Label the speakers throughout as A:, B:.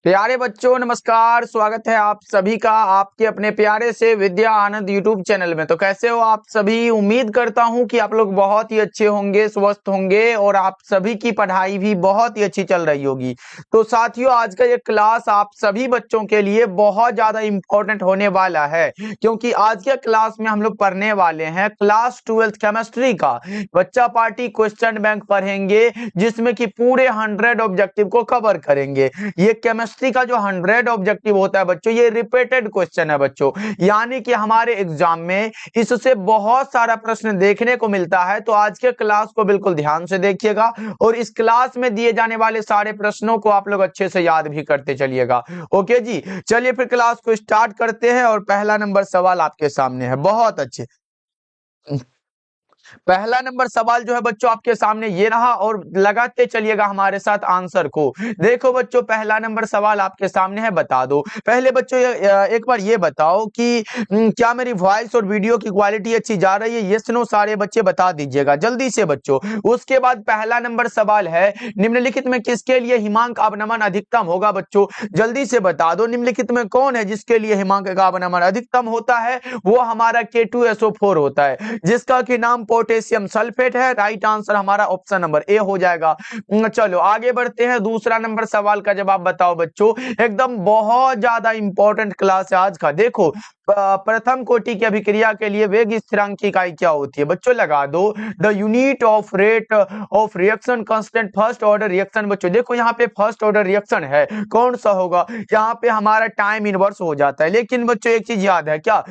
A: प्यारे बच्चों नमस्कार। स्वागत है आप सभी का आपके अपने प्यारे से विद्या आनंद यूट्यूब चैनल में। तो कैसे हो आप सभी? उम्मीद करता हूं कि आप लोग बहुत ही अच्छे होंगे, स्वस्थ होंगे और आप सभी की पढ़ाई भी बहुत ही अच्छी चल रही होगी। तो साथियों, आज का ये क्लास आप सभी बच्चों के लिए बहुत ज्यादा इंपॉर्टेंट होने वाला है, क्योंकि आज के क्लास में हम लोग पढ़ने वाले हैं क्लास 12th केमिस्ट्री का बच्चा पार्टी क्वेश्चन बैंक पढ़ेंगे, जिसमें कि पूरे 100 ऑब्जेक्टिव को कवर करेंगे। ये केमिस्ट्री का जो 100 ऑब्जेक्टिव होता है बच्चों, ये रिपीटेड क्वेश्चन है बच्चों, यानी कि हमारे एग्जाम में इससे बहुत सारा प्रश्न देखने को मिलता है। तो आज के क्लास को बिल्कुल ध्यान से देखिएगा और इस क्लास में दिए जाने वाले सारे प्रश्नों को आप लोग अच्छे से याद भी करते चलिएगा। ओके जी, चलिए फिर क्लास को स्टार्ट करते हैं और पहला नंबर सवाल आपके सामने है। बहुत अच्छे। पहला नंबर सवाल जो है बच्चों आपके सामने ये रहा और लगाते चलिएगा हमारे साथ आंसर को। देखो बच्चों, पहला नंबर सवाल आपके सामने है, बता दो। पहले बच्चों एक बार ये बताओ कि क्या मेरी वॉइस और वीडियो की क्वालिटी अच्छी जा रही है? यस नो सारे बच्चे बता दीजिएगा जल्दी से बच्चों। उसके बाद पहला नंबर सवाल है, निम्नलिखित में किसके लिए हिमांक अवनमन अधिकतम होगा? बच्चों जल्दी से बता दो, निम्नलिखित में कौन है जिसके लिए हिमांक का अवनमन अधिकतम होता है? वो हमारा K2SO4 होता है, जिसका कि नाम पोटेशियम सल्फेट है। राइट आंसर हमारा ऑप्शन नंबर ए हो जाएगा। चलो आगे बढ़ते हैं, दूसरा नंबर सवाल का जवाब बताओ बच्चों। एकदम बहुत ज्यादा इंपॉर्टेंट क्लास है आज का। देखो, प्रथम कोटि की अभिक्रिया के लिए वेग स्थिरांक की इकाई क्या होती है? बच्चों लगा दो, the unit of rate of reaction constant first order reaction. बच्चों देखो, यहाँ पे फर्स्ट ऑर्डर रिएक्शन है, कौन सा होगा? यहाँ पे हमारा टाइम इनवर्स हो जाता है। लेकिन बच्चों एक चीज याद है क्या,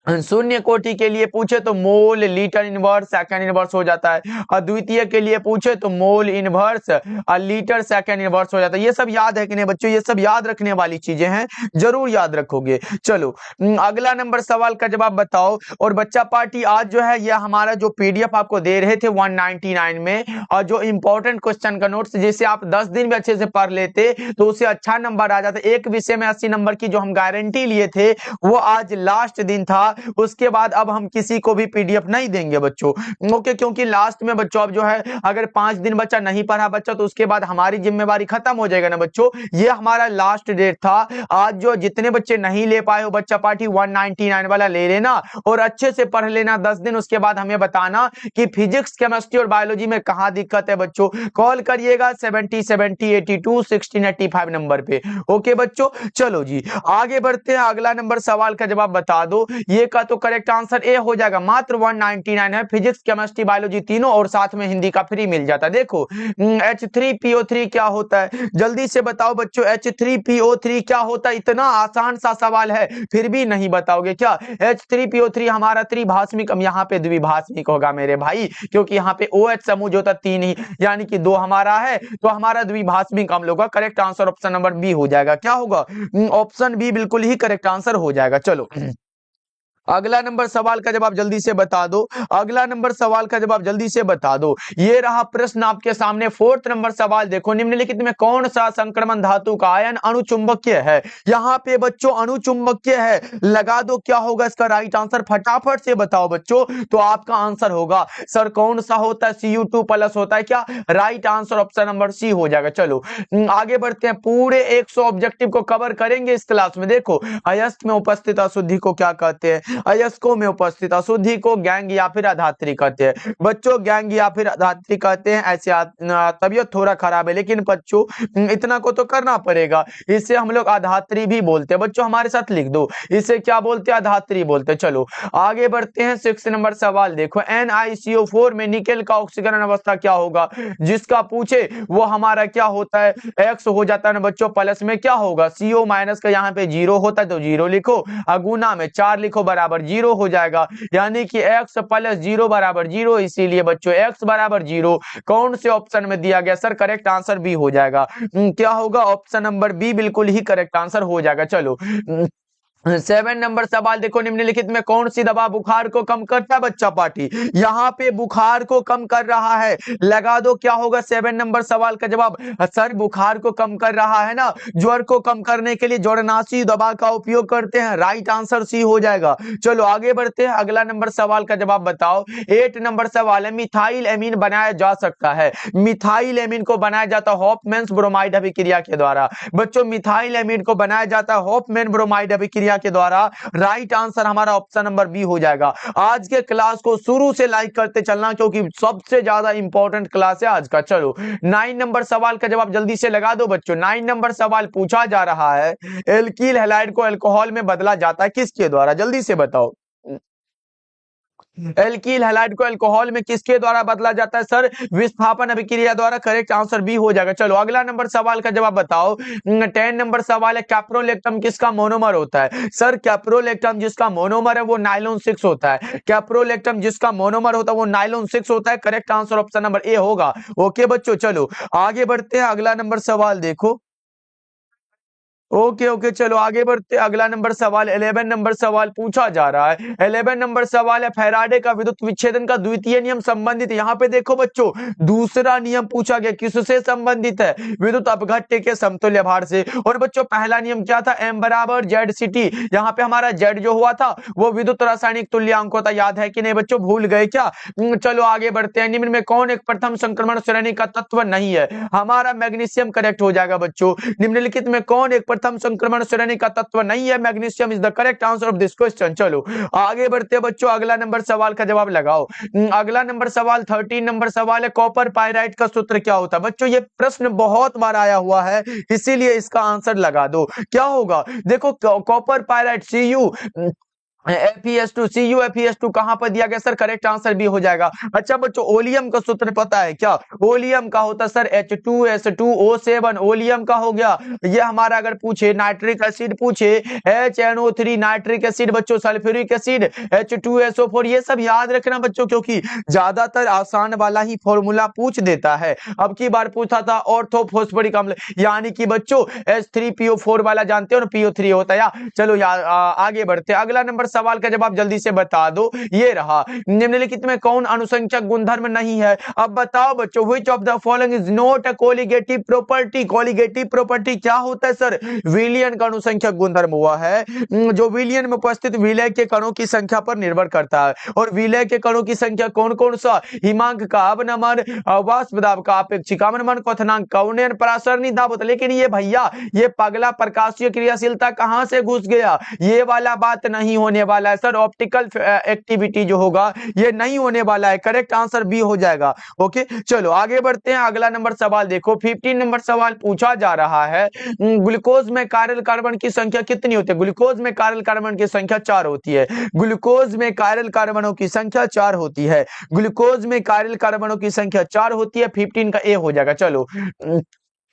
A: शून्य कोटि के लिए पूछे तो mole litre inverse second inverse हो जाता है, और द्वितीय के लिए पूछे तो mole inverse litre second inverse हो जाता है। ये सब याद है कि नहीं बच्चों? ये सब याद रखने वाली चीजें हैं, जरूर याद रखोगे। चलो अगला नंबर सवाल का जवाब बताओ। और बच्चा पार्टी आज जो है, यह हमारा जो पीडीएफ आपको दे रहे थे 199 में, और जो इंपॉर्टेंट क्वेश्चन का नोट्स जिसे आप 10 दिन में अच्छे से पढ़ लेते तो उसे अच्छा नंबर आ जाता। एक विषय में 80 नंबर की जो हम गारंटी लिए थे, वो आज लास्ट दिन था। उसके बाद अब हम किसी को भी पीडीएफ नहीं देंगे बच्चों। ओके, क्योंकि लास्ट में बच्चों अब जो है, अगर 5 दिन बच्चा नहीं पढ़ा बच्चा तो उसके बाद हमारी जिम्मेवारी खत्म हो जाएगा ना बच्चों। ये हमारा लास्ट डेट था। आज जो जितने बच्चे नहीं ले पाए हो, बच्चा पार्टी 199 वाला ले लेना और अच्छे से पढ़ लेना 10 दिन। उसके बाद हमें बताना कि फिजिक्स केमिस्ट्री और बायोलॉजी में कहां दिक्कत है बच्चों। कॉल करिएगा 70 70 82 16 85 नंबर पे। ओके बच्चों, चलो जी आगे बढ़ते हैं। अगला नंबर सवाल का जवाब बता दो। ये का तो करेक्ट आंसर ए हो जाएगा। मात्र 199 है, फिजिक्स केमिस्ट्री बायोलॉजी तीनों और साथ में हिंदी का फ्री मिल जाता है। देखो H3PO3 क्या होता है? जल्दी से बताओ बच्चों, H3PO3 क्या होता है? इतना आसान सा सवाल है फिर भी नहीं बताओगे क्या? H3PO3 हमारा त्रिभाषमिक, यहाँ पे द्विभाषमिक होगा मेरे भाई, क्योंकि यहाँ पे OH समूह जो होता है 3 ही, यानी कि 2 हमारा है, तो हमारा द्विभाषमिक अम्ल होगा। Correct answer option number B हो जाएगा। क्या होगा? ऑप्शन बी बिल्कुल ही करेक्ट आंसर हो जाएगा। चलो अगला नंबर सवाल का जवाब जल्दी से बता दो। अगला नंबर सवाल का जवाब जल्दी से बता दो। ये रहा प्रश्न आपके सामने। फोर्थ नंबर सवाल देखो, निम्नलिखित में कौन सा संक्रमण धातु का आयन अणुचुंबकीय है? यहाँ पे बच्चों अणुचुंबकीय है, लगा दो। क्या होगा इसका राइट आंसर? फटाफट से बताओ बच्चों। तो आपका आंसर होगा सर कौन सा होता है? Cu2+ होता है क्या? Right answer option number C हो जाएगा। चलो आगे बढ़ते हैं। पूरे 100 ऑब्जेक्टिव को कवर करेंगे इस क्लास में। देखो, अयस्क में उपस्थित अशुद्धि को क्या कहते हैं? अयस्कों में उपस्थित अशुद्धि को गैंग या फिर अधात्री कहते हैं। बच्चों गैंग या फिर अधात्री कहते हैं। ऐसे तबीयत थोड़ा खराब है, लेकिन बच्चों इतना को तो करना पड़ेगा। इसे हम लोग अधात्री भी बोलते हैं। बच्चों हमारे साथ लिख दो, इसे क्या बोलते हैं? अधात्री बोलते हैं। चलो आगे बढ़ते हैं। 6 नंबर सवाल देखो, NiCO4 में निकेल का ऑक्सीकरण अवस्था क्या होगा? जिसका पूछे वो हमारा क्या होता है? X हो जाता है ना बच्चों। प्लस में क्या होगा? CO- का यहाँ पे 0 होता है तो 0 लिखो, गुना में 4 लिखो, बराबर 0 हो जाएगा। यानी कि x + 0 = 0, इसीलिए बच्चों x = 0 कौन से ऑप्शन में दिया गया? सर करेक्ट आंसर बी हो जाएगा। क्या होगा? ऑप्शन नंबर बी बिल्कुल ही करेक्ट आंसर हो जाएगा। चलो 7 नंबर सवाल देखो, निम्नलिखित में कौन सी दवा बुखार को कम करता है बच्चा पार्टी? यहाँ पे बुखार को कम कर रहा है, लगा दो क्या होगा 7 नंबर सवाल का जवाब। सर बुखार को कम कर रहा है ना, ज्वर को कम करने के लिए ज्वरनाशी दवा का उपयोग करते हैं, राइट आंसर सी हो जाएगा। चलो आगे बढ़ते हैं, अगला नंबर सवाल का जवाब बताओ। 8 नंबर सवाल है, मिथाइल एमीन बनाया जा सकता है। मिथाइल एमीन को बनाया जाता है हॉफमैन्स ब्रोमाइड अभिक्रिया के द्वारा। बच्चों मिथाइल एमीन को बनाया जाता है हॉफमैन ब्रोमाइड अभिक्रिया के द्वारा, राइट आंसर हमारा ऑप्शन नंबर बी हो जाएगा। आज के क्लास को शुरू से लाइक करते चलना, क्योंकि सबसे ज्यादा इंपॉर्टेंट क्लास है आज का। चलो 9 नंबर सवाल का जवाब जल्दी से लगा दो बच्चों। 9 नंबर सवाल पूछा जा रहा है, एल्किल हैलाइड को अल्कोहल में बदला जाता है किसके द्वारा? जल्दी से बताओ। एल्किल हैलाइड को अल्कोहल में किसके द्वारा बदला जाता है? सर विस्थापन अभिक्रिया द्वारा, करेक्ट आंसर बी हो जाएगा। चलो अगला नंबर सवाल का जवाब बताओ। 10 नंबर सवाल है, कैप्रोलेक्टम किसका मोनोमर होता है? सर कैप्रोलेक्टम जिसका मोनोमर है वो नायलॉन 6 होता है। कैप्रोलेक्टम जिसका मोनोमर होता है वो नायलॉन 6 होता है, correct answer option number A होगा। ओके बच्चों, चलो आगे बढ़ते हैं, अगला नंबर सवाल देखो। ओके ओके, चलो आगे बढ़ते, अगला नंबर सवाल 11 नंबर सवाल पूछा जा रहा है। 11 नंबर सवाल है, फैराडे का विद्युत विच्छेदन का द्वितीय नियम संबंधित। यहाँ पे देखो बच्चों, दूसरा नियम पूछा गया, किससे संबंधित है? विद्युत अपघट्य के समतुल्य भार से। और बच्चों पहला नियम क्या था? एम बराबर जेड सिटी। यहाँ पे हमारा जेड जो हुआ था वो विद्युत रासायनिक तुल्यांक होता, याद है कि नहीं बच्चों? भूल गए क्या? चलो आगे बढ़ते हैं। निम्न में कौन एक प्रथम संक्रमण श्रेणी का तत्व नहीं है? हमारा मैग्नीशियम करेक्ट हो जाएगा बच्चों। निम्नलिखित में कौन एक प्रथम संक्रमण श्रेणी का तत्व नहीं है? Magnesium is the correct answer of this question. चलो आगे बढ़ते हैं बच्चों, अगला नंबर सवाल का जवाब लगाओ। अगला नंबर सवाल 13 नंबर सवाल है, कॉपर पाइराइट का सूत्र क्या होता है? बच्चों ये प्रश्न बहुत बार आया हुआ है, इसीलिए इसका आंसर लगा दो। क्या होगा? देखो copper pyrite Cu FeS2 CuFeS2 कहां पर दिया गया? सर करेक्ट आंसर भी हो जाएगा। अच्छा बच्चों ओलियम का सूत्र पता है क्या? ओलियम का होता है सर H2S2O7, ओलियम का हो गया। ये हमारा अगर पूछे नाइट्रिक एसिड पूछे HNO3 नाइट्रिक एसिड, बच्चों सल्फ्यूरिक एसिड H2SO4, ये सब याद रखना बच्चों, क्योंकि ज्यादातर आसान वाला ही फॉर्मूला पूछ देता है। अब की बार पूछा था ऑर्थोफॉस्फोरिक अम्ल, यानी कि बच्चों H3PO4 वाला जानते हो ना, PO3 होता है। चलो यार आगे बढ़ते, अगला नंबर सवाल का जवाब जल्दी से बता दो। ये रहा, निम्नलिखित में कौन अनुसंख्यक गुणधर्म नहीं है? अब बताओ बच्चों, which of the following is not a colligative property? Colligative property क्या होता है? सर विलियन का अनुसंख्यक गुणधर्म हुआ है, जो विलियन में उपस्थित विलय के कणों की संख्या पर निर्भर करता है। और विलय के कणों की संख्या कौन कौन सा? हिमांक का अवनमन, वाष्प दाब का अपेक्षिक अवनमन, क्वथनांक का उन्नयन, परासरणी दाब होता है। लेकिन ये भैया ये पगला प्रकाशीय क्रियाशीलता कहां से घुस गया? ये वाला बात नहीं होने वाला है सर, ऑप्टिकल एक्टिविटी जो होगा ये नहीं होने वाला है, करेक्ट आंसर बी हो जाएगा। ओके चलो आगे बढ़ते हैं, अगला नंबर सवाल देखो। 15 नंबर सवाल पूछा जा रहा है, ग्लूकोज में कायरल कार्बन की संख्या कितनी होती है? ग्लूकोज में कायरल कार्बन की संख्या 4 होती है। ग्लूकोज में कायरल कार्बनों की संख्या 4 होती है। ग्लूकोज में कायरल कार्बनों की संख्या 4 होती है, 15 का ए हो जाएगा। चलो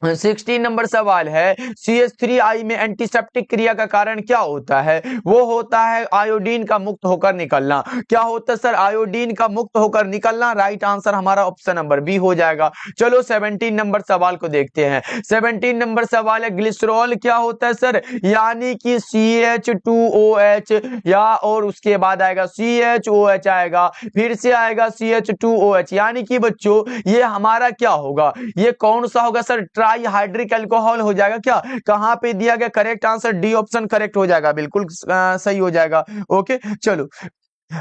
A: 16 नंबर सवाल है, CH3I में एंटीसेप्टिक क्रिया का कारण क्या होता है? वो होता है आयोडीन का मुक्त होकर निकलना। क्या होता है सर? आयोडीन का मुक्त होकर निकलना, राइट आंसर हमारा ऑप्शन नंबर बी हो जाएगा। चलो 17 नंबर सवाल को देखते हैं। 17 नंबर सवाल है, ग्लिसरॉल क्या होता है सर? यानी कि CH2OH, या और उसके बाद आएगा CHOH आएगा, फिर से आएगा CH2OH, यानी कि बच्चों ये हमारा क्या होगा? ये कौन सा होगा सर? ट्राई हाइड्रिक अल्कोहल हो जाएगा। क्या कहां पे दिया गया? Correct answer D option correct हो जाएगा, बिल्कुल सही हो जाएगा। ओके चलो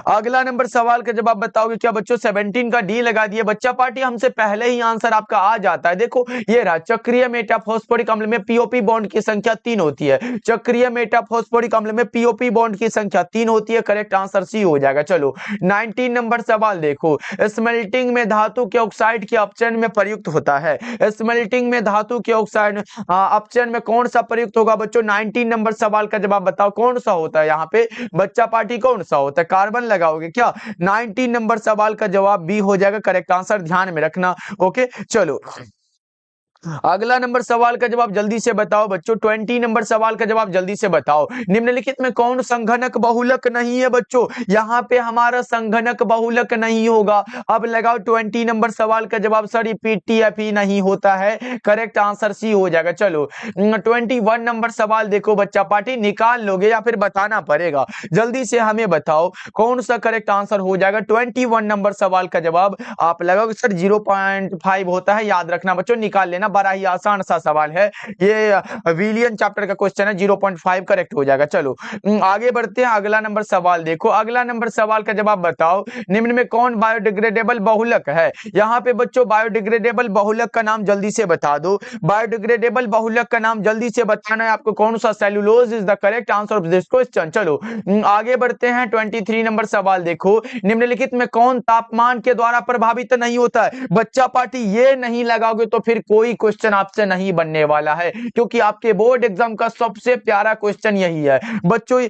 A: अगला नंबर सवाल का जवाब बताओगे क्या बच्चों? 17 का डी लगा दिए बच्चा पार्टी, हमसे पहले ही आंसर आपका आ जाता है। देखो ये रहा, चक्रीय मेटाफॉस्फोरिक अम्ल में पीओपी बॉन्ड की संख्या 3 होती है। चक्रीय मेटाफॉस्फोरिक अम्ल में पीओपी बॉन्ड की संख्या 3 होती है, करेक्ट आंसर सी हो जाएगा। चलो 19 नंबर सवाल देखो, स्मेल्टिंग में धातु के ऑक्साइड के अपचयन में प्रयुक्त होता है। स्मेल्टिंग में धातु के ऑक्साइड अपचयन में कौन सा प्रयुक्त होगा बच्चों? 19 नंबर सवाल का जवाब बताओ, कौन सा होता है यहाँ पे बच्चा पार्टी? कौन सा होता है? कार्बन लगाओगे क्या? 19 नंबर सवाल का जवाब बी हो जाएगा, करेक्ट आंसर ध्यान में रखना। ओके चलो अगला नंबर सवाल का जवाब जल्दी से बताओ बच्चों। 20 नंबर सवाल का जवाब जल्दी से बताओ। निम्नलिखित में कौन संघनक बहुलक नहीं है बच्चों? यहाँ पे हमारा संघनक बहुलक नहीं होगा। अब लगाओ 20 नंबर सवाल का जवाब। सर ये पीटीएफ ही नहीं होता है, करेक्ट आंसर सी हो जाएगा। चलो 21 नंबर सवाल देखो बच्चा पार्टी, निकाल लोगे या फिर बताना पड़ेगा? जल्दी से हमें बताओ कौन सा करेक्ट आंसर हो जाएगा 21 नंबर सवाल का जवाब। आप लगाओगे सर 0.5 होता है, याद रखना बच्चों, निकाल लेना, बड़ा ही आसान सा सवाल है ये, विलियन चैप्टर का क्वेश्चन है, 0.5 करेक्ट हो जाएगा। चलो आगे बढ़ते हैं, अगला नंबर सवाल देखो। अगला नंबर सवाल का जवाब बताओ, निम्न में कौन बायोडिग्रेडेबल बहुलक है? यहाँ पे बच्चों बायोडिग्रेडेबल बहुलक का नाम जल्दी से बता दो। बायोडिग्रेडेबल बहुलक का नाम जल्दी से बताना है आपको कौन सा। Cellulose is the correct answer of this question. चलो आगे बढ़ते हैं, 23 नंबर सवाल देखो। निम्नलिखित में कौन तापमान के द्वारा प्रभावित नहीं होता है? बच्चा पार्टी ये नहीं लगाओगे तो फिर कोई क्वेश्चन आपसे नहीं बनने वाला है, क्योंकि आपके बोर्ड एग्जाम का सबसे प्यारा क्वेश्चन यही है बच्चों।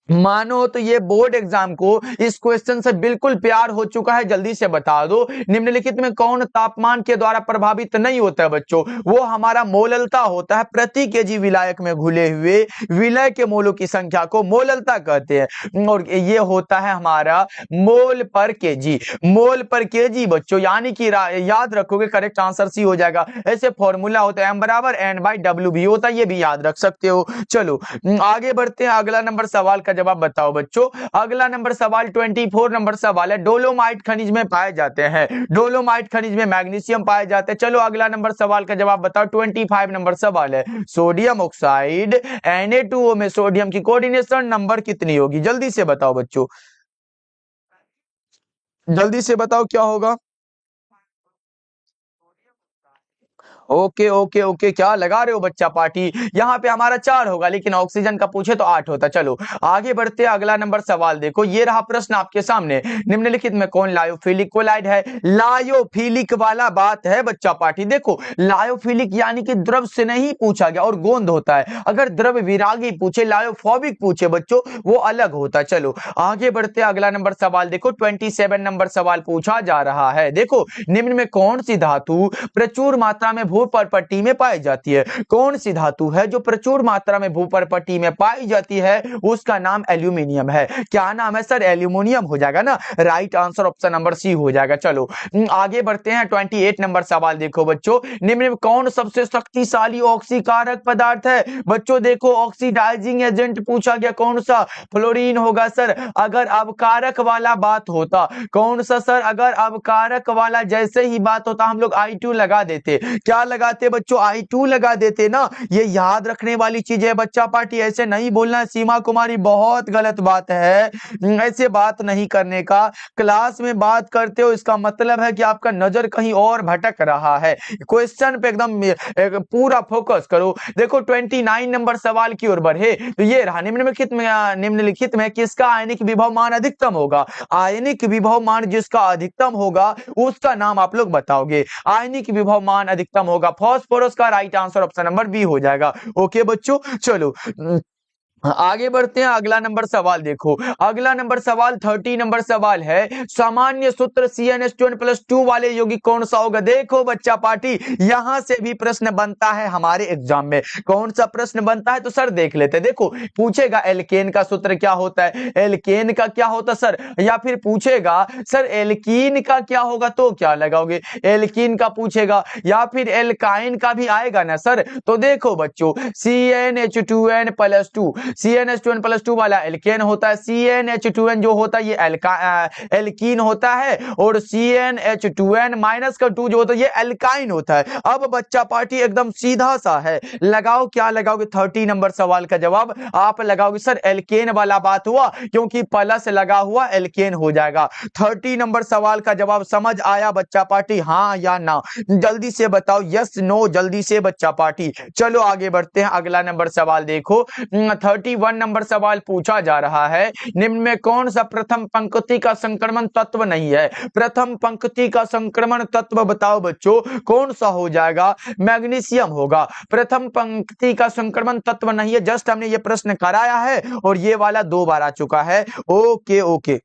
A: मानो तो ये बोर्ड एग्जाम को इस क्वेश्चन से बिल्कुल प्यार हो चुका है। जल्दी से बता दो, निम्नलिखित में कौन तापमान के द्वारा प्रभावित नहीं होता है बच्चों? वो हमारा मोललता होता है। प्रति केजी विलायक में घुले हुए विलय के मोलों की संख्या को मोललता कहते हैं, और ये होता है हमारा मोल पर केजी। मोल पर केजी बच्चों, यानी कि याद रखोगे करेक्ट आंसर सी हो जाएगा। ऐसे फॉर्मूला होता है M = N/W भी होता है, ये भी याद रख सकते हो। चलो आगे बढ़ते हैं, अगला नंबर सवाल का जवाब बताओ बच्चों। अगला नंबर सवाल 24 नंबर सवाल है। डोलोमाइट खनिज में पाए जाते हैं, डोलोमाइट खनिज में मैग्नीशियम पाए जाते हैं। चलो अगला नंबर सवाल का जवाब बताओ। 25 नंबर सवाल है, सोडियम ऑक्साइड Na2O में सोडियम की कोऑर्डिनेशन नंबर कितनी होगी? जल्दी से बताओ बच्चों, जल्दी से बताओ क्या होगा। ओके ओके ओके, क्या लगा रहे हो बच्चा पार्टी? यहाँ पे हमारा 4 होगा, लेकिन ऑक्सीजन का पूछे तो 8 होता। चलो आगे बढ़ते हैं, अगला नंबर सवाल देखो। ये रहा प्रश्न आपके सामने, निम्नलिखित में कौन लायोफिलिक कोलाइड है? लायोफिलिक वाला बात है बच्चा पार्टी। देखो लायोफिलिक यानी कि द्रव से नहीं पूछा गया, और गोंद होता है। अगर द्रव विरागी पूछे, लायोफोबिक पूछे बच्चों, वो अलग होता है। चलो आगे बढ़ते हैं, अगला नंबर सवाल देखो। 27 नंबर सवाल पूछा जा रहा है। देखो निम्न में कौन सी धातु प्रचुर मात्रा में भूपर्पट्टी में पाई जाती है? कौन सी धातु है जो प्रचुर मात्रा में भूपर्पट्टी में पाई जाती है? उसका नाम एल्यूमिनियम है। क्या नाम है सर? एल्यूमिनियम हो जाएगा ना, right answer option number C हो जाएगा। चलो आगे बढ़ते हैं, 28 नंबर सवाल देखो बच्चों। निम्न में कौन सबसे शक्तिशाली ऑक्सीकारक पदार्थ है? बच्चों देखो ऑक्सीडाइजिंग एजेंट पूछा गया, कौन सा? फ्लोरीन होगा सर। अगर अवकारक वाला बात होता, कौन सा सर? अगर अवकारक वाला जैसे ही बात होता हम लोग I2 लगा देते। क्या लगाते बच्चों? I2 लगा देते ना। ये याद रखने वाली चीज है बच्चा पार्टी, ऐसे नहीं बोलना है सीमा कुमारी, बहुत गलत बात है, ऐसे बात नहीं करने का। क्लास में बात करते हो इसका मतलब है कि आपका नजर कहीं और भटक रहा है। क्वेश्चन पे एकदम पूरा फोकस करो। देखो 29 नंबर सवाल की ओर बढ़े तो ये रहा, निम्नलिखित में किसका आयनिक विभव मान अधिकतम होगा? आयनिक विभव मान जिसका अधिकतम होगा उसका नाम आप लोग बताओगे। आयनिक विभव मान अधिकतम होगा फास्फोरस का, right answer option number B हो जाएगा। ओके बच्चों चलो आगे बढ़ते हैं, अगला नंबर सवाल देखो। अगला नंबर सवाल 30 नंबर सवाल है, सामान्य सूत्र CnH2n+2 वाले यौगिक कौन सा होगा? देखो बच्चा पार्टी, यहां से भी प्रश्न बनता है हमारे एग्जाम में। कौन सा प्रश्न बनता है तो सर देख लेते हैं। देखो पूछेगा एल्केन का सूत्र क्या होता है, एल्केन का क्या होता सर, या फिर पूछेगा सर एल्कीन का क्या होगा, तो क्या लगाओगे? एल्कीन का पूछेगा, या फिर एल्काइन का भी आएगा ना सर। तो देखो बच्चों CnH2n+2, CnH2n+2 वाला एल्केन होता है। CnH2n जो होता है ये एल्कीन होता है, और CnH2n-2 जो होता है ये एल्काइन होता है। अब बच्चा पार्टी एकदम सीधा सा है, लगाओ क्या लगाओगे? 30 नंबर सवाल का जवाब आप लगाओगे सर एल्केन वाला बात हुआ, क्योंकि प्लस लगा हुआ एल्केन हो जाएगा। 30 नंबर सवाल का जवाब समझ आया बच्चा पार्टी, हाँ या ना? जल्दी से बताओ, यस नो, जल्दी से बच्चा पार्टी। चलो आगे बढ़ते हैं, अगला नंबर सवाल देखो। 31 नंबर सवाल पूछा जा रहा है, निम्न में कौन सा प्रथम पंक्ति का संक्रमण तत्व नहीं है? प्रथम पंक्ति का संक्रमण तत्व बताओ बच्चों, कौन सा हो जाएगा? मैग्नीशियम होगा। प्रथम पंक्ति का संक्रमण तत्व नहीं है, जस्ट हमने ये प्रश्न कराया है और ये वाला 2 बार आ चुका है। ओके ओके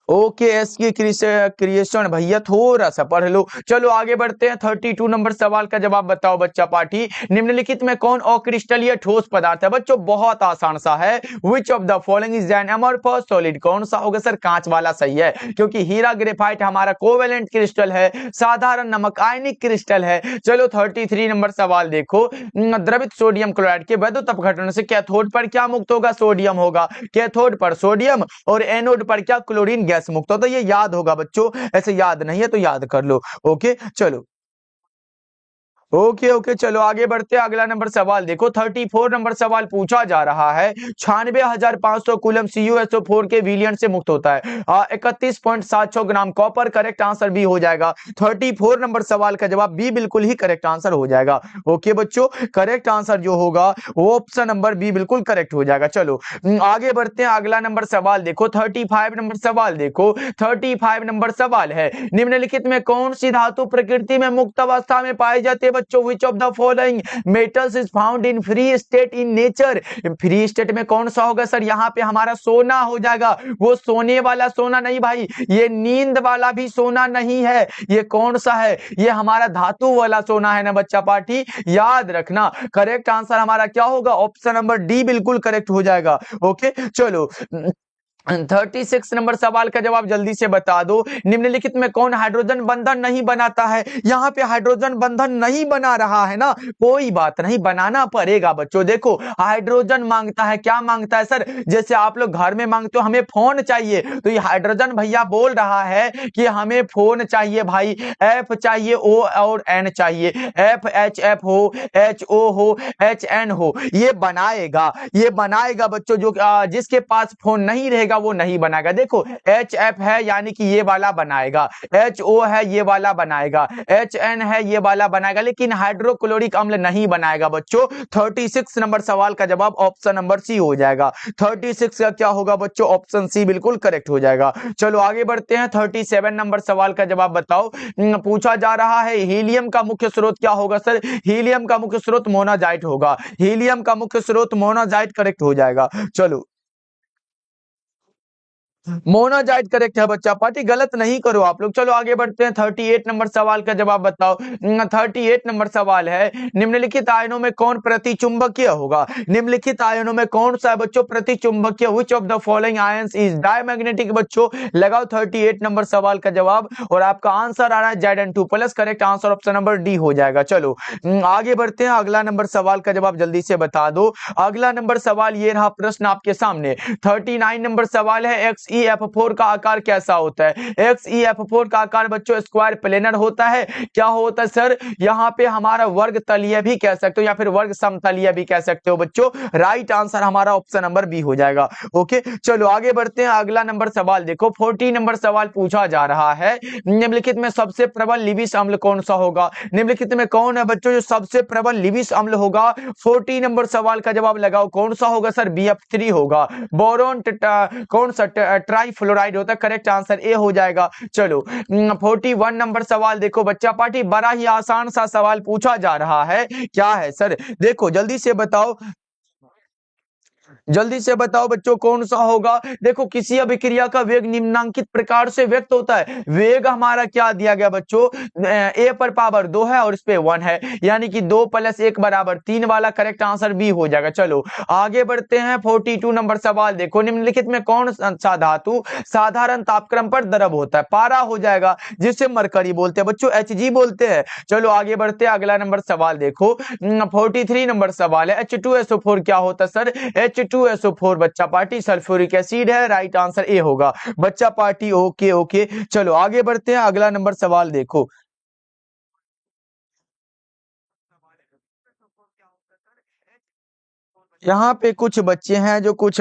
A: ओके एस की क्रिएशन भैया थोड़ा सा पढ़ लो। चलो आगे बढ़ते हैं। 32 नंबर सवाल का जवाब बताओ बच्चा पाठी। निम्नलिखित में कौन अक्रिस्टलीय ठोस पदार्थ है? बच्चों बहुत आसान सा है। विच of the following is an amorphous solid? कौन सा होगा सर? कांच वाला सही है, क्योंकि हीरा ग्रेफाइट हमारा कोवेलेंट क्रिस्टल है, साधारण नमक आयनिक क्रिस्टल है। चलो 33 नंबर सवाल देखो। द्रवित सोडियम क्लोराइड के वैद्युत अपघटन से कैथोड पर क्या मुक्त होगा? सोडियम होगा। कैथोड पर सोडियम और एनोड पर क्या? क्लोरीन गैस मुक्त होता है। ये याद होगा बच्चों, ऐसे याद नहीं है तो याद कर लो। ओके चलो ओके ओके चलो आगे बढ़ते हैं। अगला नंबर सवाल देखो। 34 नंबर सवाल पूछा जा रहा है। 96,500 कूलम CuSO4 के विलयन से मुक्त होता है 31.76 gram copper. Correct answer B हो जाएगा। 34 नंबर सवाल का जवाब बी बिल्कुल ही करेक्ट आंसर हो जाएगा। ओके बच्चों, करेक्ट आंसर जो होगा वो ऑप्शन नंबर बी बिल्कुल करेक्ट हो जाएगा। चलो आगे बढ़ते हैं। अगला नंबर सवाल देखो। 35 नंबर सवाल देखो। 35 नंबर सवाल है। निम्नलिखित में कौन सी धातु प्रकृति में मुक्त अवस्था में पाई जाती है? बच्चों विच of the following metals is found in free state in nature? Free state में कौन सा होगा सर? यहाँ पे हमारा सोना हो जाएगा। वो सोने वाला सोना नहीं भाई, ये नींद वाला भी सोना नहीं है। ये कौन सा है? ये हमारा धातु वाला सोना है ना बच्चा पाठी, याद रखना। करेक्ट आंसर हमारा क्या होगा? ऑप्शन नंबर डी बिल्कुल करेक्ट हो जाएगा। ओके चलो 36 नंबर सवाल का जवाब जल्दी से बता दो। निम्नलिखित में कौन हाइड्रोजन बंधन नहीं बनाता है? यहाँ पे हाइड्रोजन बंधन नहीं बना रहा है ना, कोई बात नहीं, बनाना पड़ेगा बच्चों। देखो हाइड्रोजन मांगता है, क्या मांगता है सर? जैसे आप लोग घर में मांगते हो हमें फोन चाहिए, तो ये हाइड्रोजन भैया बोल रहा है कि हमें फोन चाहिए भाई। एफ चाहिए, ओ और एन चाहिए। एफ एच एफ हो, एच ओ हो, एच एन हो, ये बनाएगा बच्चों। जो जिसके पास फोन नहीं रहेगा वो नहीं बनाएगा। देखो एच एफ है यानी कि ये वाला बनाएगा, एच ओ है ये वाला बनाएगा, एच एन है ये वाला बनाएगा, लेकिन हाइड्रोक्लोरिक अम्ल नहीं बनाएगा बच्चों। 36 नंबर सवाल का जवाब ऑप्शन नंबर सी हो जाएगा। 36 का क्या होगा बच्चों? ऑप्शन सी बिल्कुल करेक्ट हो जाएगा। चलो आगे बढ़ते हैं। 37 नंबर सवाल का जवाब बताओ। पूछा जा रहा है हीलियम का मुख्य स्रोत क्या होगा सर? हीलियम का मुख्य स्रोत मोनाजाइट होगा। हीलियम का मुख्य स्रोत मोनाजाइट करेक्ट हो जाएगा। चलो मोनाजाइट करेक्ट है बच्चा पार्टी, गलत नहीं करो आप लोग। चलो आगे बढ़ते हैं। 38 नंबर सवाल का जवाब बताओ। 38 नंबर सवाल है। निम्नलिखित आयनों में कौन प्रतिचुंबकीय होगा? निम्नलिखित आयनों में कौन सा है बच्चों प्रतिचुंबकीय? Which of the following ions is diamagnetic? बच्चों लगाओ 38 नंबर सवाल का जवाब और आपका आंसर आ रहा है Zn2+। Correct answer option number D हो जाएगा। चलो आगे बढ़ते हैं। अगला नंबर सवाल का जवाब जल्दी से बता दो। अगला नंबर सवाल ये रहा प्रश्न आपके सामने। 39 नंबर सवाल है। XeF4 का आकार कैसा होता है? XeF4 का आकार बच्चों स्क्वायर प्लेनर होता है। क्या होता है सर? यहाँ पे हमारा वर्ग तलीय भी कह सकते हो या फिर वर्ग समतलीय भी कह सकते हो बच्चों। राइट आंसर हमारा ऑप्शन नंबर बी हो जाएगा। ओके चलो आगे बढ़ते हैं। अगला नंबर सवाल देखो। 40 नंबर सवाल पूछा जा रहा है। निम्नलिखित में सबसे प्रबल लिविस अम्ल कौन सा होगा? निम्नलिखित में कौन है बच्चों जो सबसे प्रबल लिविस अम्ल होगा? 40 नंबर सवाल का जवाब लगाओ। कौन सा होगा सर? BF3 होगा। बोरोन कौन सा ट्राइफ्लोराइड होता है? करेक्ट आंसर ए हो जाएगा। चलो 41 नंबर सवाल देखो बच्चा पार्टी, बड़ा ही आसान सा सवाल पूछा जा रहा है। क्या है सर? देखो जल्दी से बताओ, जल्दी से बताओ बच्चों कौन सा होगा? देखो किसी अभिक्रिया का वेग निम्नांकित प्रकार से व्यक्त होता है। वेग हमारा क्या दिया गया बच्चों? ए पर पावर 2 है और इस पे 1 है, यानी कि 2 + 1 = 3 वाला करेक्ट आंसर बी हो जाएगा। चलो आगे बढ़ते हैं। 42 नंबर सवाल देखो। निम्नलिखित में कौन सा धातु साधारण तापक्रम पर द्रव होता है? पारा हो जाएगा, जिसे मरकरी बोलते हैं बच्चों, Hg बोलते हैं। चलो आगे बढ़ते हैं। अगला नंबर सवाल देखो। 43 नंबर सवाल है। H2SO4 क्या होता है सर? H2SO4 बच्चा पार्टी सल्फ्यूरिक एसिड है। राइट आंसर ए होगा बच्चा पार्टी। ओके ओके चलो आगे बढ़ते हैं। अगला नंबर सवाल देखो। यहाँ पे कुछ बच्चे हैं जो कुछ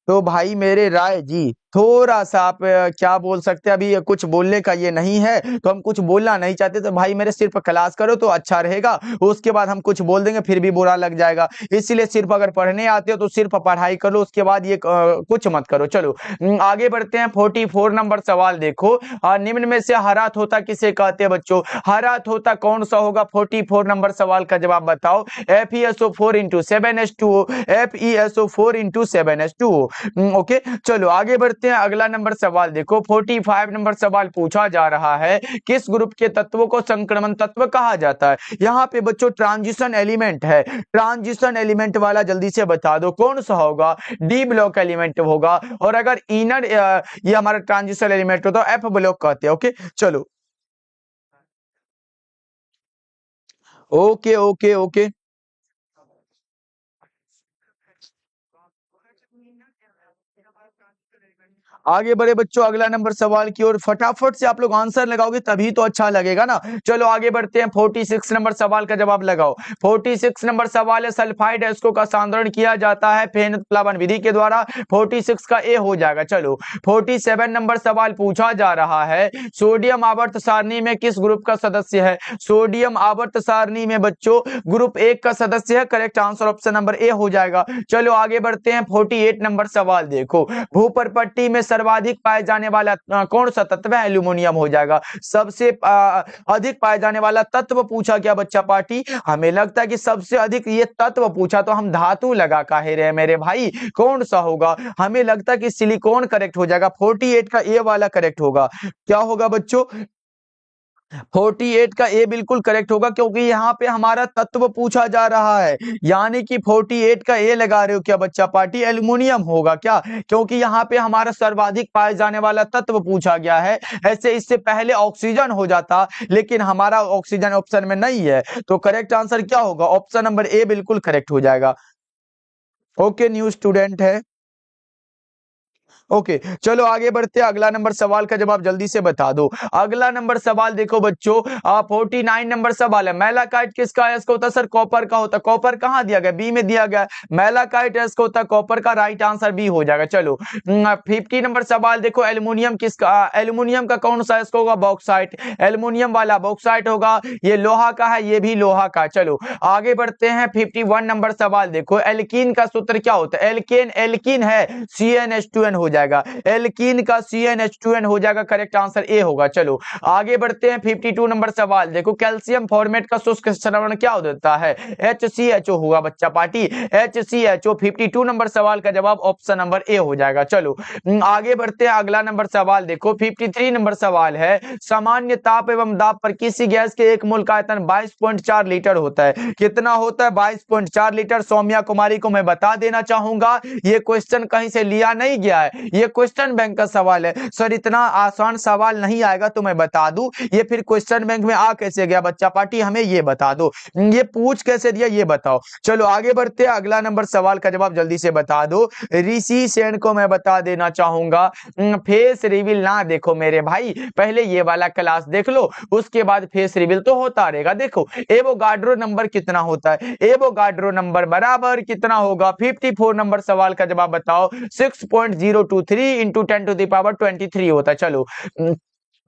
A: तो भाई मेरे राय जी थोड़ा सा आप क्या बोल सकते हैं, अभी कुछ बोलने का ये नहीं है तो हम कुछ बोलना नहीं चाहते, तो भाई मेरे सिर्फ क्लास करो तो अच्छा रहेगा। उसके बाद हम कुछ बोल देंगे फिर भी बुरा लग जाएगा, इसलिए सिर्फ अगर पढ़ने आते हो तो सिर्फ पढ़ाई कर लो, उसके बाद ये कुछ मत करो। चलो आगे बढ़ते हैं। 44 नंबर सवाल देखो। निम्न में से हरा तोता किसे कहते हैं बच्चों? हरा तोता कौन सा होगा? 44 नंबर सवाल का जवाब बताओ। FeSO4 × 7H2O, FeSO4 × 7H2O। Okay, चलो आगे बढ़ते हैं। अगला नंबर सवाल देखो, 45 नंबर सवाल पूछा जा रहा है, किस ग्रुप के तत्वों को संक्रमण तत्व कहा जाता है। यहाँ पे बच्चों ट्रांजिशन एलिमेंट है, ट्रांजिशन एलिमेंट वाला जल्दी से बता दो कौन सा होगा। डी ब्लॉक एलिमेंट होगा, और अगर इनर ये हमारा ट्रांजिशन एलिमेंट हो तो एफ ब्लॉक कहते हैं। ओके, चलो ओके ओके ओके। आगे बढ़े बच्चों अगला नंबर सवाल की ओर, फटाफट से आप लोग आंसर लगाओगे तभी तो अच्छा लगेगा ना। चलो आगे बढ़ते हैं, 46 नंबर सवाल का जवाब लगाओ। 46 नंबर सवाल है, सल्फाइड एस्को का सांद्रण किया जाता है फेन उत्प्लावन विधि के द्वारा। 46 का ए हो जाएगा। चलो 47 नंबर सवाल पूछा जा रहा है, सोडियम आवर्त सारणी में किस ग्रुप का सदस्य है। सोडियम आवर्त सारणी में बच्चों ग्रुप 1 का सदस्य है। Correct answer option number A हो जाएगा। चलो आगे बढ़ते हैं, 48 नंबर सवाल देखो, भूपरपट्टी में सर्वाधिक पाए जाने वाला कौन सा तत्व है। एल्यूमिनियम हो जाएगा। सबसे अधिक पाए जाने वाला तत्व पूछा गया बच्चा पार्टी, हमें लगता है कि सबसे अधिक ये तत्व पूछा तो हम धातु लगा काहे रहे मेरे भाई, कौन सा होगा। हमें लगता है कि सिलिकॉन करेक्ट हो जाएगा। 48 का ए वाला करेक्ट होगा। क्या होगा बच्चों, 48 का ए बिल्कुल करेक्ट होगा, क्योंकि यहाँ पे हमारा तत्व पूछा जा रहा है। यानी कि 48 का ए लगा रहे हो क्या बच्चा पार्टी, एल्युमिनियम होगा क्या, क्योंकि यहाँ पे हमारा सर्वाधिक पाए जाने वाला तत्व पूछा गया है। ऐसे इससे पहले ऑक्सीजन हो जाता, लेकिन हमारा ऑक्सीजन ऑप्शन में नहीं है, तो करेक्ट आंसर क्या होगा, ऑप्शन नंबर ए बिल्कुल करेक्ट हो जाएगा। ओके, न्यू स्टूडेंट है। ओके, चलो आगे बढ़ते हैं, अगला नंबर सवाल का जवाब जल्दी से बता दो। अगला नंबर सवाल देखो बच्चों, 49 नंबर सवाल है, मैलाकाइट किसका अयस्क होता है। सर कॉपर का होता है। कॉपर कहाँ दिया गया, बी में दिया गया। मैलाकाइट अयस्क होता है कॉपर का, राइट आंसर बी हो जाएगा। चलो 50 नंबर सवाल देखो, एल्युमिनियम किसका, एल्युमिनियम का कौन सा अयस्क होगा, बॉक्साइट। एल्युमिनियम वाला बॉक्साइट होगा। ये लोहा का है, ये भी लोहा का। चलो आगे बढ़ते हैं, 51 नंबर सवाल देखो, एल्कीन का सूत्र क्या होता है। एल्केन, एल्कीन है CnH2n हो जाएगा। एल्कीन का CnH2n हो जाएगा। करेक्ट आंसर ए होगा। चलो आगे बढ़ते हैं, 52 नंबर सवाल देखो, कैल्शियम फॉर्मेट का शुष्क श्रवण क्या होता है। HCHO होगा बच्चा पार्टी, HCHO। 52 नंबर सवाल का जवाब ऑप्शन नंबर ए हो जाएगा। चलो आगे बढ़ते हैं, अगला नंबर सवाल देखो, 53 नंबर सवाल है, सामान्य ताप एवं दाब पर किसी गैस के एक मोल का आयतन 22.4 लीटर होता है। कितना होता है, 22.4 लीटर। सौम्या कुमारी को मैं बता देना चाहूंगा, ये क्वेश्चन कहीं से लिया नहीं गया है, ये क्वेश्चन बैंक का सवाल है। सर इतना आसान सवाल नहीं आएगा तो मैं बता दूं, ये फिर क्वेश्चन बैंक में आ कैसे गया बच्चा पार्टी, हमें ये बता दो, ये पूछ कैसे दिया ये बताओ। चलो आगे बढ़ते हैं, अगला नंबर सवाल का जवाब जल्दी से बता दो। ऋषि सेन को मैं बता देना चाहूंगा, फेस रिवील ना देखो मेरे भाई, पहले ये वाला क्लास देख लो, उसके बाद फेस रिवील तो होता रहेगा। देखो एवोगाड्रो नंबर कितना होता है, एवोगाड्रो नंबर बराबर कितना होगा। 54 नंबर सवाल का जवाब बताओ, 6.023 इंटू 10⁻23 होता है। चलो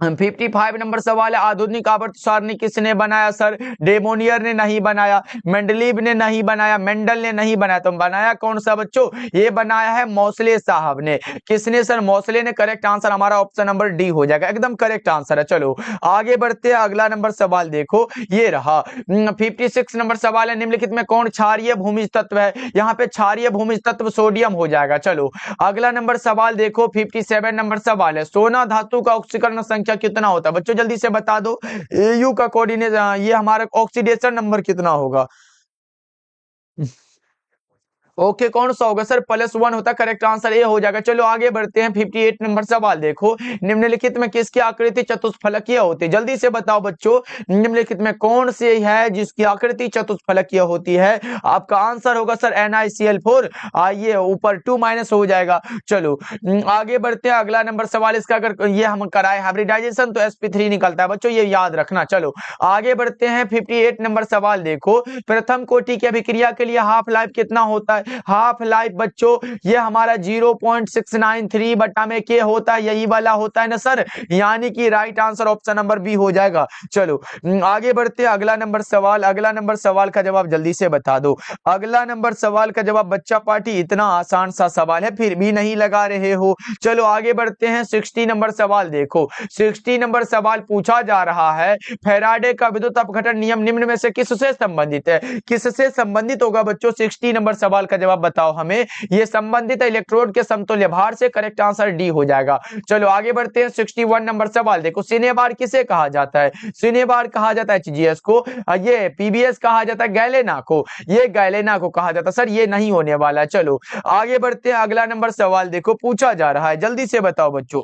A: 55 नंबर सवाल है, आधुनिक आवर्त सारणी किसने बनाया। सर डेमोनियर ने नहीं बनाया, मेंडलीव ने नहीं बनाया, मेंडल ने नहीं बनाया, तो बनाया कौन सा बच्चों, ये बनाया है मोसले साहब ने। किसने, सर मोसले ने। करेक्ट आंसर हमारा ऑप्शन नंबर डी हो जाएगा, एकदम करेक्ट आंसर है। चलो आगे बढ़ते हैं, अगला नंबर सवाल देखो, ये रहा 56 नंबर सवाल है, निम्नलिखित में कौन क्षारीय भूमिज तत्व है। यहाँ पे क्षारीय भूमिज तत्व सोडियम हो जाएगा। चलो अगला नंबर सवाल देखो, 57 नंबर सवाल है, सोना धातु का ऑक्सीकरण संख्या कितना होता है। बच्चों जल्दी से बता दो, AU का कोऑर्डिनेट, ये हमारा ऑक्सीडेशन नंबर कितना होगा। ओके कौन सा होगा सर, +1 होता है। करेक्ट आंसर ए हो जाएगा। चलो आगे बढ़ते हैं, 58 नंबर सवाल देखो, निम्नलिखित में किसकी आकृति चतुष्फलकीय होती है। जल्दी से बताओ बच्चों, निम्नलिखित में कौन से है जिसकी आकृति चतुष्फलकीय होती है। आपका आंसर होगा सर NiCl4, आइए ऊपर 2- हो जाएगा। चलो आगे बढ़ते हैं, अगला नंबर सवाल, इसका अगर ये हम कराए हाइब्रिडाइजेशन तो sp3 निकलता है बच्चों, ये याद रखना। चलो आगे बढ़ते हैं, 58 नंबर सवाल देखो, प्रथम कोटि की अभिक्रिया के लिए हाफ लाइफ कितना होता है। हाफ लाइफ बच्चों ये हमारा 0.693 बटा में के होता है, यही वाला होता है ना सर, यानी कि right answer option number B हो जाएगा। चलो आगे बढ़ते हैं, अगला नंबर सवाल, अगला नंबर सवाल का जवाब जल्दी से बता दो। अगला नंबर सवाल का जवाब बच्चा पार्टी, इतना आसान सा सवाल है फिर भी नहीं लगा रहे हो। चलो आगे बढ़ते हैं, 60 नंबर सवाल देखो, 60 नंबर सवाल पूछा जा रहा है, फैराडे का विद्युत अपघटन नियम निम्न में से किससे संबंधित है। किससे संबंधित होगा बच्चों, 60 नंबर सवाल का का जवाब बताओ हमें। ये संबंधित इलेक्ट्रोड के समतुल्य भार से, करेक्ट आंसर डी हो जाएगा। चलो आगे बढ़ते हैं 61 नंबर सवाल। देखो सिनेबार किसे कहा जाता है? सिनेबार कहा जाता है एचजीएस को, ये पीबीएस कहा जाता है गैलेना को, ये गैलेना को कहा जाता है। सर ये नहीं होने वाला है। चलो आगे बढ़ते हैं, अगला नंबर सवाल देखो पूछा जा रहा है, जल्दी से बताओ बच्चों।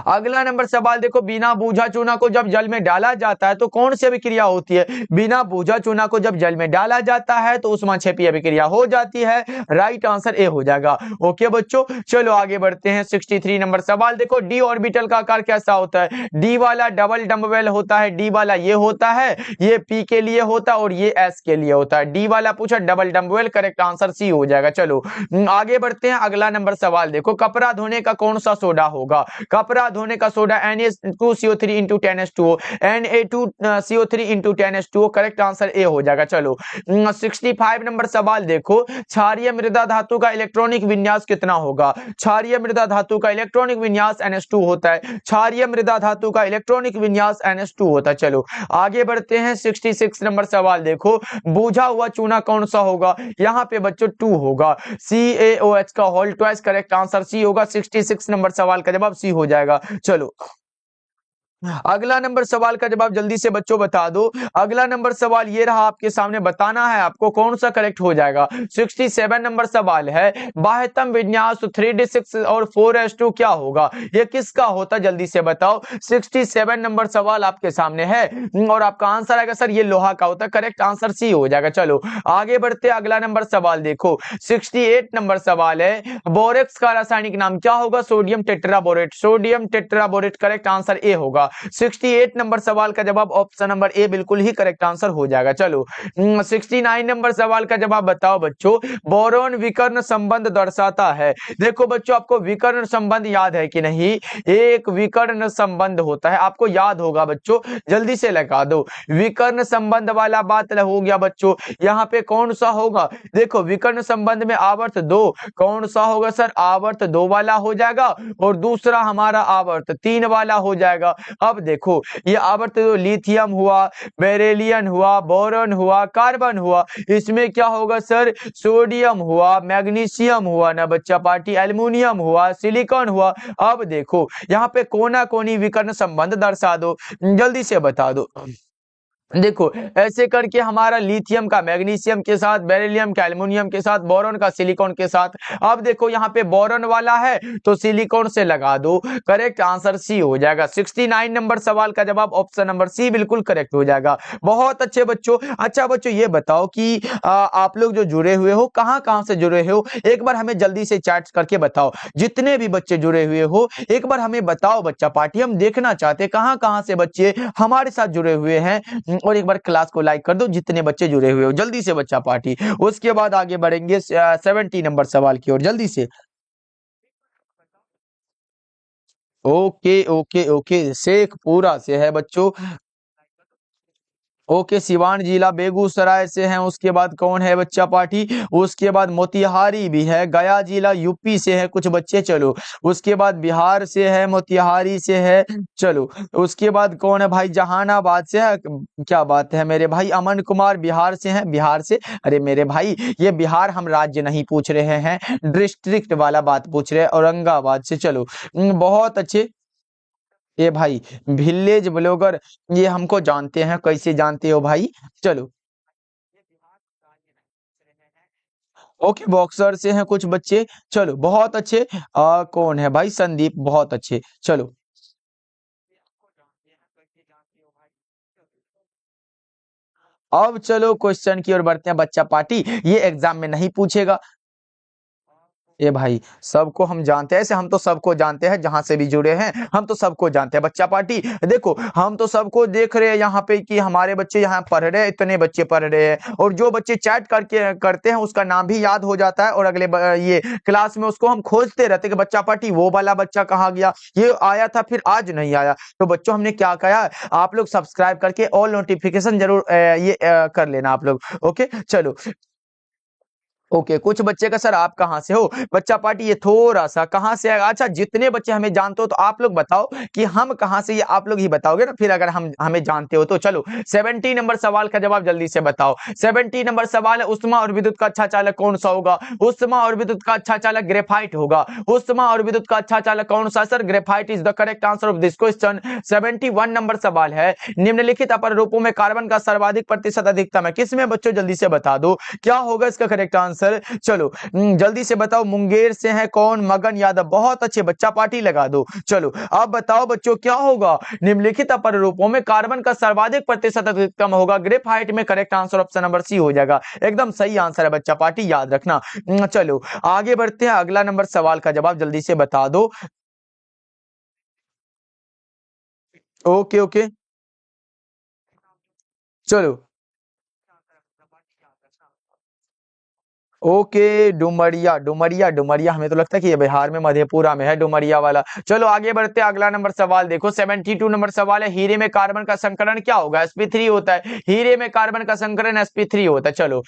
A: अगला नंबर सवाल देखो, बिना बूझा चूना को जब जल में डाला जाता है तो कौन सी अभिक्रिया होती है? बिना बूझा चूना को जब जल में डाला जाता है तो उष्माक्षेपी अभिक्रिया हो जाती है। राइट आंसर ए हो जाएगा। ओके बच्चों, चलो आगे बढ़ते हैं 63 नंबर सवाल। देखो डी ऑर्बिटल का आकार कैसा होता है? डी वाला डबल डम्बवेल होता है, डी वाला ये होता है, ये पी के लिए होता है और ये एस के लिए होता है। डी वाला पूछा डबल डम्बवेल, करेक्ट आंसर सी हो जाएगा। चलो आगे बढ़ते हैं, अगला नंबर सवाल देखो, कपड़ा धोने का कौन सा सोडा होगा? कपड़ा धोने का soda Na2CO3 into 10H2O, Na2CO3 into 10H2O, correct answer A हो जाएगा। चलो 65 नंबर सवाल देखो, क्षारीय मृदा धातु का इलेक्ट्रॉनिक विन्यास कितना होगा? क्षारीय मृदा धातु का इलेक्ट्रॉनिक विन्यास NH2 होता है। क्षारीय मृदा धातु का इलेक्ट्रॉनिक विन्यास NH2 होता है। चलो आगे बढ़ते हैं 66 नंबर सवाल देखो, बूझा हुआ चूना कौन सा होगा? यहाँ पे बच्चों 2 होगा, CaOH का whole twice, correct answer C होगा। 66 नंबर सवाल का जवाब सी हो जाएगा। चलो अगला नंबर सवाल का जवाब जल्दी से बच्चों बता दो। अगला नंबर सवाल ये रहा, आपके सामने बताना है आपको कौन सा करेक्ट हो जाएगा। 67 नंबर सवाल है, बाह्यतम विन्यास 3d6 और 4s2 क्या होगा? ये किसका होता, जल्दी से बताओ। 67 नंबर सवाल आपके सामने है और आपका आंसर आएगा सर ये लोहा का होता है, करेक्ट आंसर सी हो जाएगा। चलो आगे बढ़ते, अगला नंबर सवाल देखो 68 नंबर सवाल है, बोरेक्स का रासायनिक नाम क्या होगा? Sodium tetraborate, sodium tetraborate, correct answer A होगा। 68 नंबर सवाल का जवाब ऑप्शन नंबर ए बिल्कुल ही करेक्ट आंसर हो जाएगा। चलो 69 नंबर सवाल का जवाब बताओ बच्चों, बोरॉन विकर्ण संबंध दर्शाता है। देखो बच्चों आपको विकर्ण संबंध याद है कि नहीं? एक विकर्ण संबंध होता है, आपको याद होगा बच्चों, जल्दी से लगा दो। विकर्ण संबंध वाला बात हो गया बच्चों, यहाँ पे कौन सा होगा? देखो विकर्ण संबंध में आवर्त 2 कौन सा होगा सर? आवर्त 2 वाला हो जाएगा और दूसरा हमारा आवर्त 3 वाला हो जाएगा। अब देखो ये आवर्त लिथियम हुआ, बेरिलियम हुआ, बोरॉन हुआ, कार्बन हुआ, इसमें क्या होगा सर? सोडियम हुआ, मैग्नीशियम हुआ ना बच्चा पार्टी, एल्युमिनियम हुआ, सिलिकॉन हुआ। अब देखो यहाँ पे कोना कोनी विकर्ण संबंध दर्शा दो, जल्दी से बता दो। देखो ऐसे करके हमारा लिथियम का मैग्नीशियम के साथ, बेरिलियम का एल्युमिनियम के साथ, बोरॉन का सिलिकॉन के साथ। अब देखो यहाँ पे बोरॉन वाला है तो सिलिकॉन से लगा दो, करेक्ट आंसर सी हो जाएगा। 69 नंबर सवाल का जवाब ऑप्शन नंबर सी बिल्कुल करेक्ट हो जाएगा। बहुत अच्छे बच्चों। अच्छा बच्चों ये बताओ कि आप लोग जो जुड़े हुए हो कहाँ कहाँ से जुड़े हो, एक बार हमें जल्दी से चैट करके बताओ। जितने भी बच्चे जुड़े हुए हो एक बार हमें बताओ बच्चा पार्टी, हम देखना चाहते कहाँ कहाँ से बच्चे हमारे साथ जुड़े हुए हैं। और एक बार क्लास को लाइक कर दो जितने बच्चे जुड़े हुए हो, जल्दी से बच्चा पार्टी। उसके बाद आगे बढ़ेंगे 70 नंबर सवाल की ओर, जल्दी से। ओके ओके ओके, शेखपुरा से है बच्चों। ओके, सिवान जिला बेगूसराय से हैं। उसके बाद कौन है बच्चा पार्टी? उसके बाद मोतिहारी भी है, गया जिला यूपी से है कुछ बच्चे। चलो उसके बाद बिहार से है, मोतिहारी से है। चलो उसके बाद कौन है भाई? जहानाबाद से है। क्या बात है मेरे भाई, अमन कुमार बिहार से हैं, बिहार से। अरे मेरे भाई ये बिहार हम राज्य नहीं पूछ रहे हैं, डिस्ट्रिक्ट वाला बात पूछ रहे हैं, औरंगाबाद से। चलो बहुत अच्छे। ये भाई विलेज ब्लॉगर, ये हमको जानते हैं, कैसे जानते हो भाई? चलो ओके, बॉक्सर से हैं कुछ बच्चे। चलो बहुत अच्छे। कौन है भाई? संदीप, बहुत अच्छे। चलो अब चलो क्वेश्चन की ओर बढ़ते हैं बच्चा पार्टी, ये एग्जाम में नहीं पूछेगा। ए भाई सबको हम जानते हैं, ऐसे हम तो सबको जानते हैं, जहां से भी जुड़े हैं हम तो सबको जानते हैं बच्चा पार्टी। देखो हम तो सबको देख रहे हैं यहाँ पे कि हमारे बच्चे यहाँ पढ़ रहे हैं, इतने बच्चे पढ़ रहे हैं, और जो बच्चे चैट करके करते हैं उसका नाम भी याद हो जाता है, और अगले ये क्लास में उसको हम खोजते रहते हैं कि बच्चा पार्टी वो वाला बच्चा कहाँ गया, ये आया था फिर आज नहीं आया। तो बच्चों हमने क्या कहा, आप लोग सब्सक्राइब करके ऑल नोटिफिकेशन जरूर कर लेना आप लोग। ओके चलो ओके कुछ बच्चे का सर आप कहाँ से हो? बच्चा पार्टी ये थोड़ा सा कहाँ से आएगा? अच्छा जितने बच्चे हमें जानते हो तो आप लोग बताओ कि हम कहाँ से, ये आप लोग ही बताओगे ना, फिर अगर हम हमें जानते हो तो। चलो 70 नंबर सवाल का जवाब जल्दी से बताओ। 70 नंबर सवाल है, उष्मा और विद्युत का अच्छा चालक कौन सा होगा? उष्मा और विद्युत का अच्छा चालक ग्रेफाइट होगा। उष्मा और विद्युत का अच्छा चालक कौन सा? Sir graphite is the correct answer of this question. 71 number सवाल है, निम्नलिखित अपर रूपों में कार्बन का सर्वाधिक प्रतिशत अधिकतम है किसमें? बच्चों जल्दी से बता दो क्या होगा इसका करेक्ट आंसर। चलो जल्दी से बताओ। मुंगेर से है कौन? मगन यादव, बहुत अच्छे बच्चा पार्टी लगा दो। चलो अब बताओ बच्चों क्या होगा? निम्नलिखित अपर रूपों में कार्बन का सर्वाधिक प्रतिशत अधिकतम होगा ग्रेफाइट में। Correct answer option number C हो जाएगा, एकदम सही आंसर है बच्चा पार्टी, याद रखना। चलो आगे बढ़ते हैं, अगला नंबर सवाल का जवाब जल्दी से बता दो। ओके ओके चलो ओके डुमरिया डुमरिया डुमरिया, हमें तो लगता है कि ये बिहार में मधेपुरा में है डुमरिया वाला। चलो आगे बढ़ते हैं, अगला नंबर सवाल देखो। 72 नंबर सवाल है, हीरे में कार्बन का संकरण क्या होगा? sp3 होता है। हीरे में कार्बन का संकरण sp3 होता है। चलो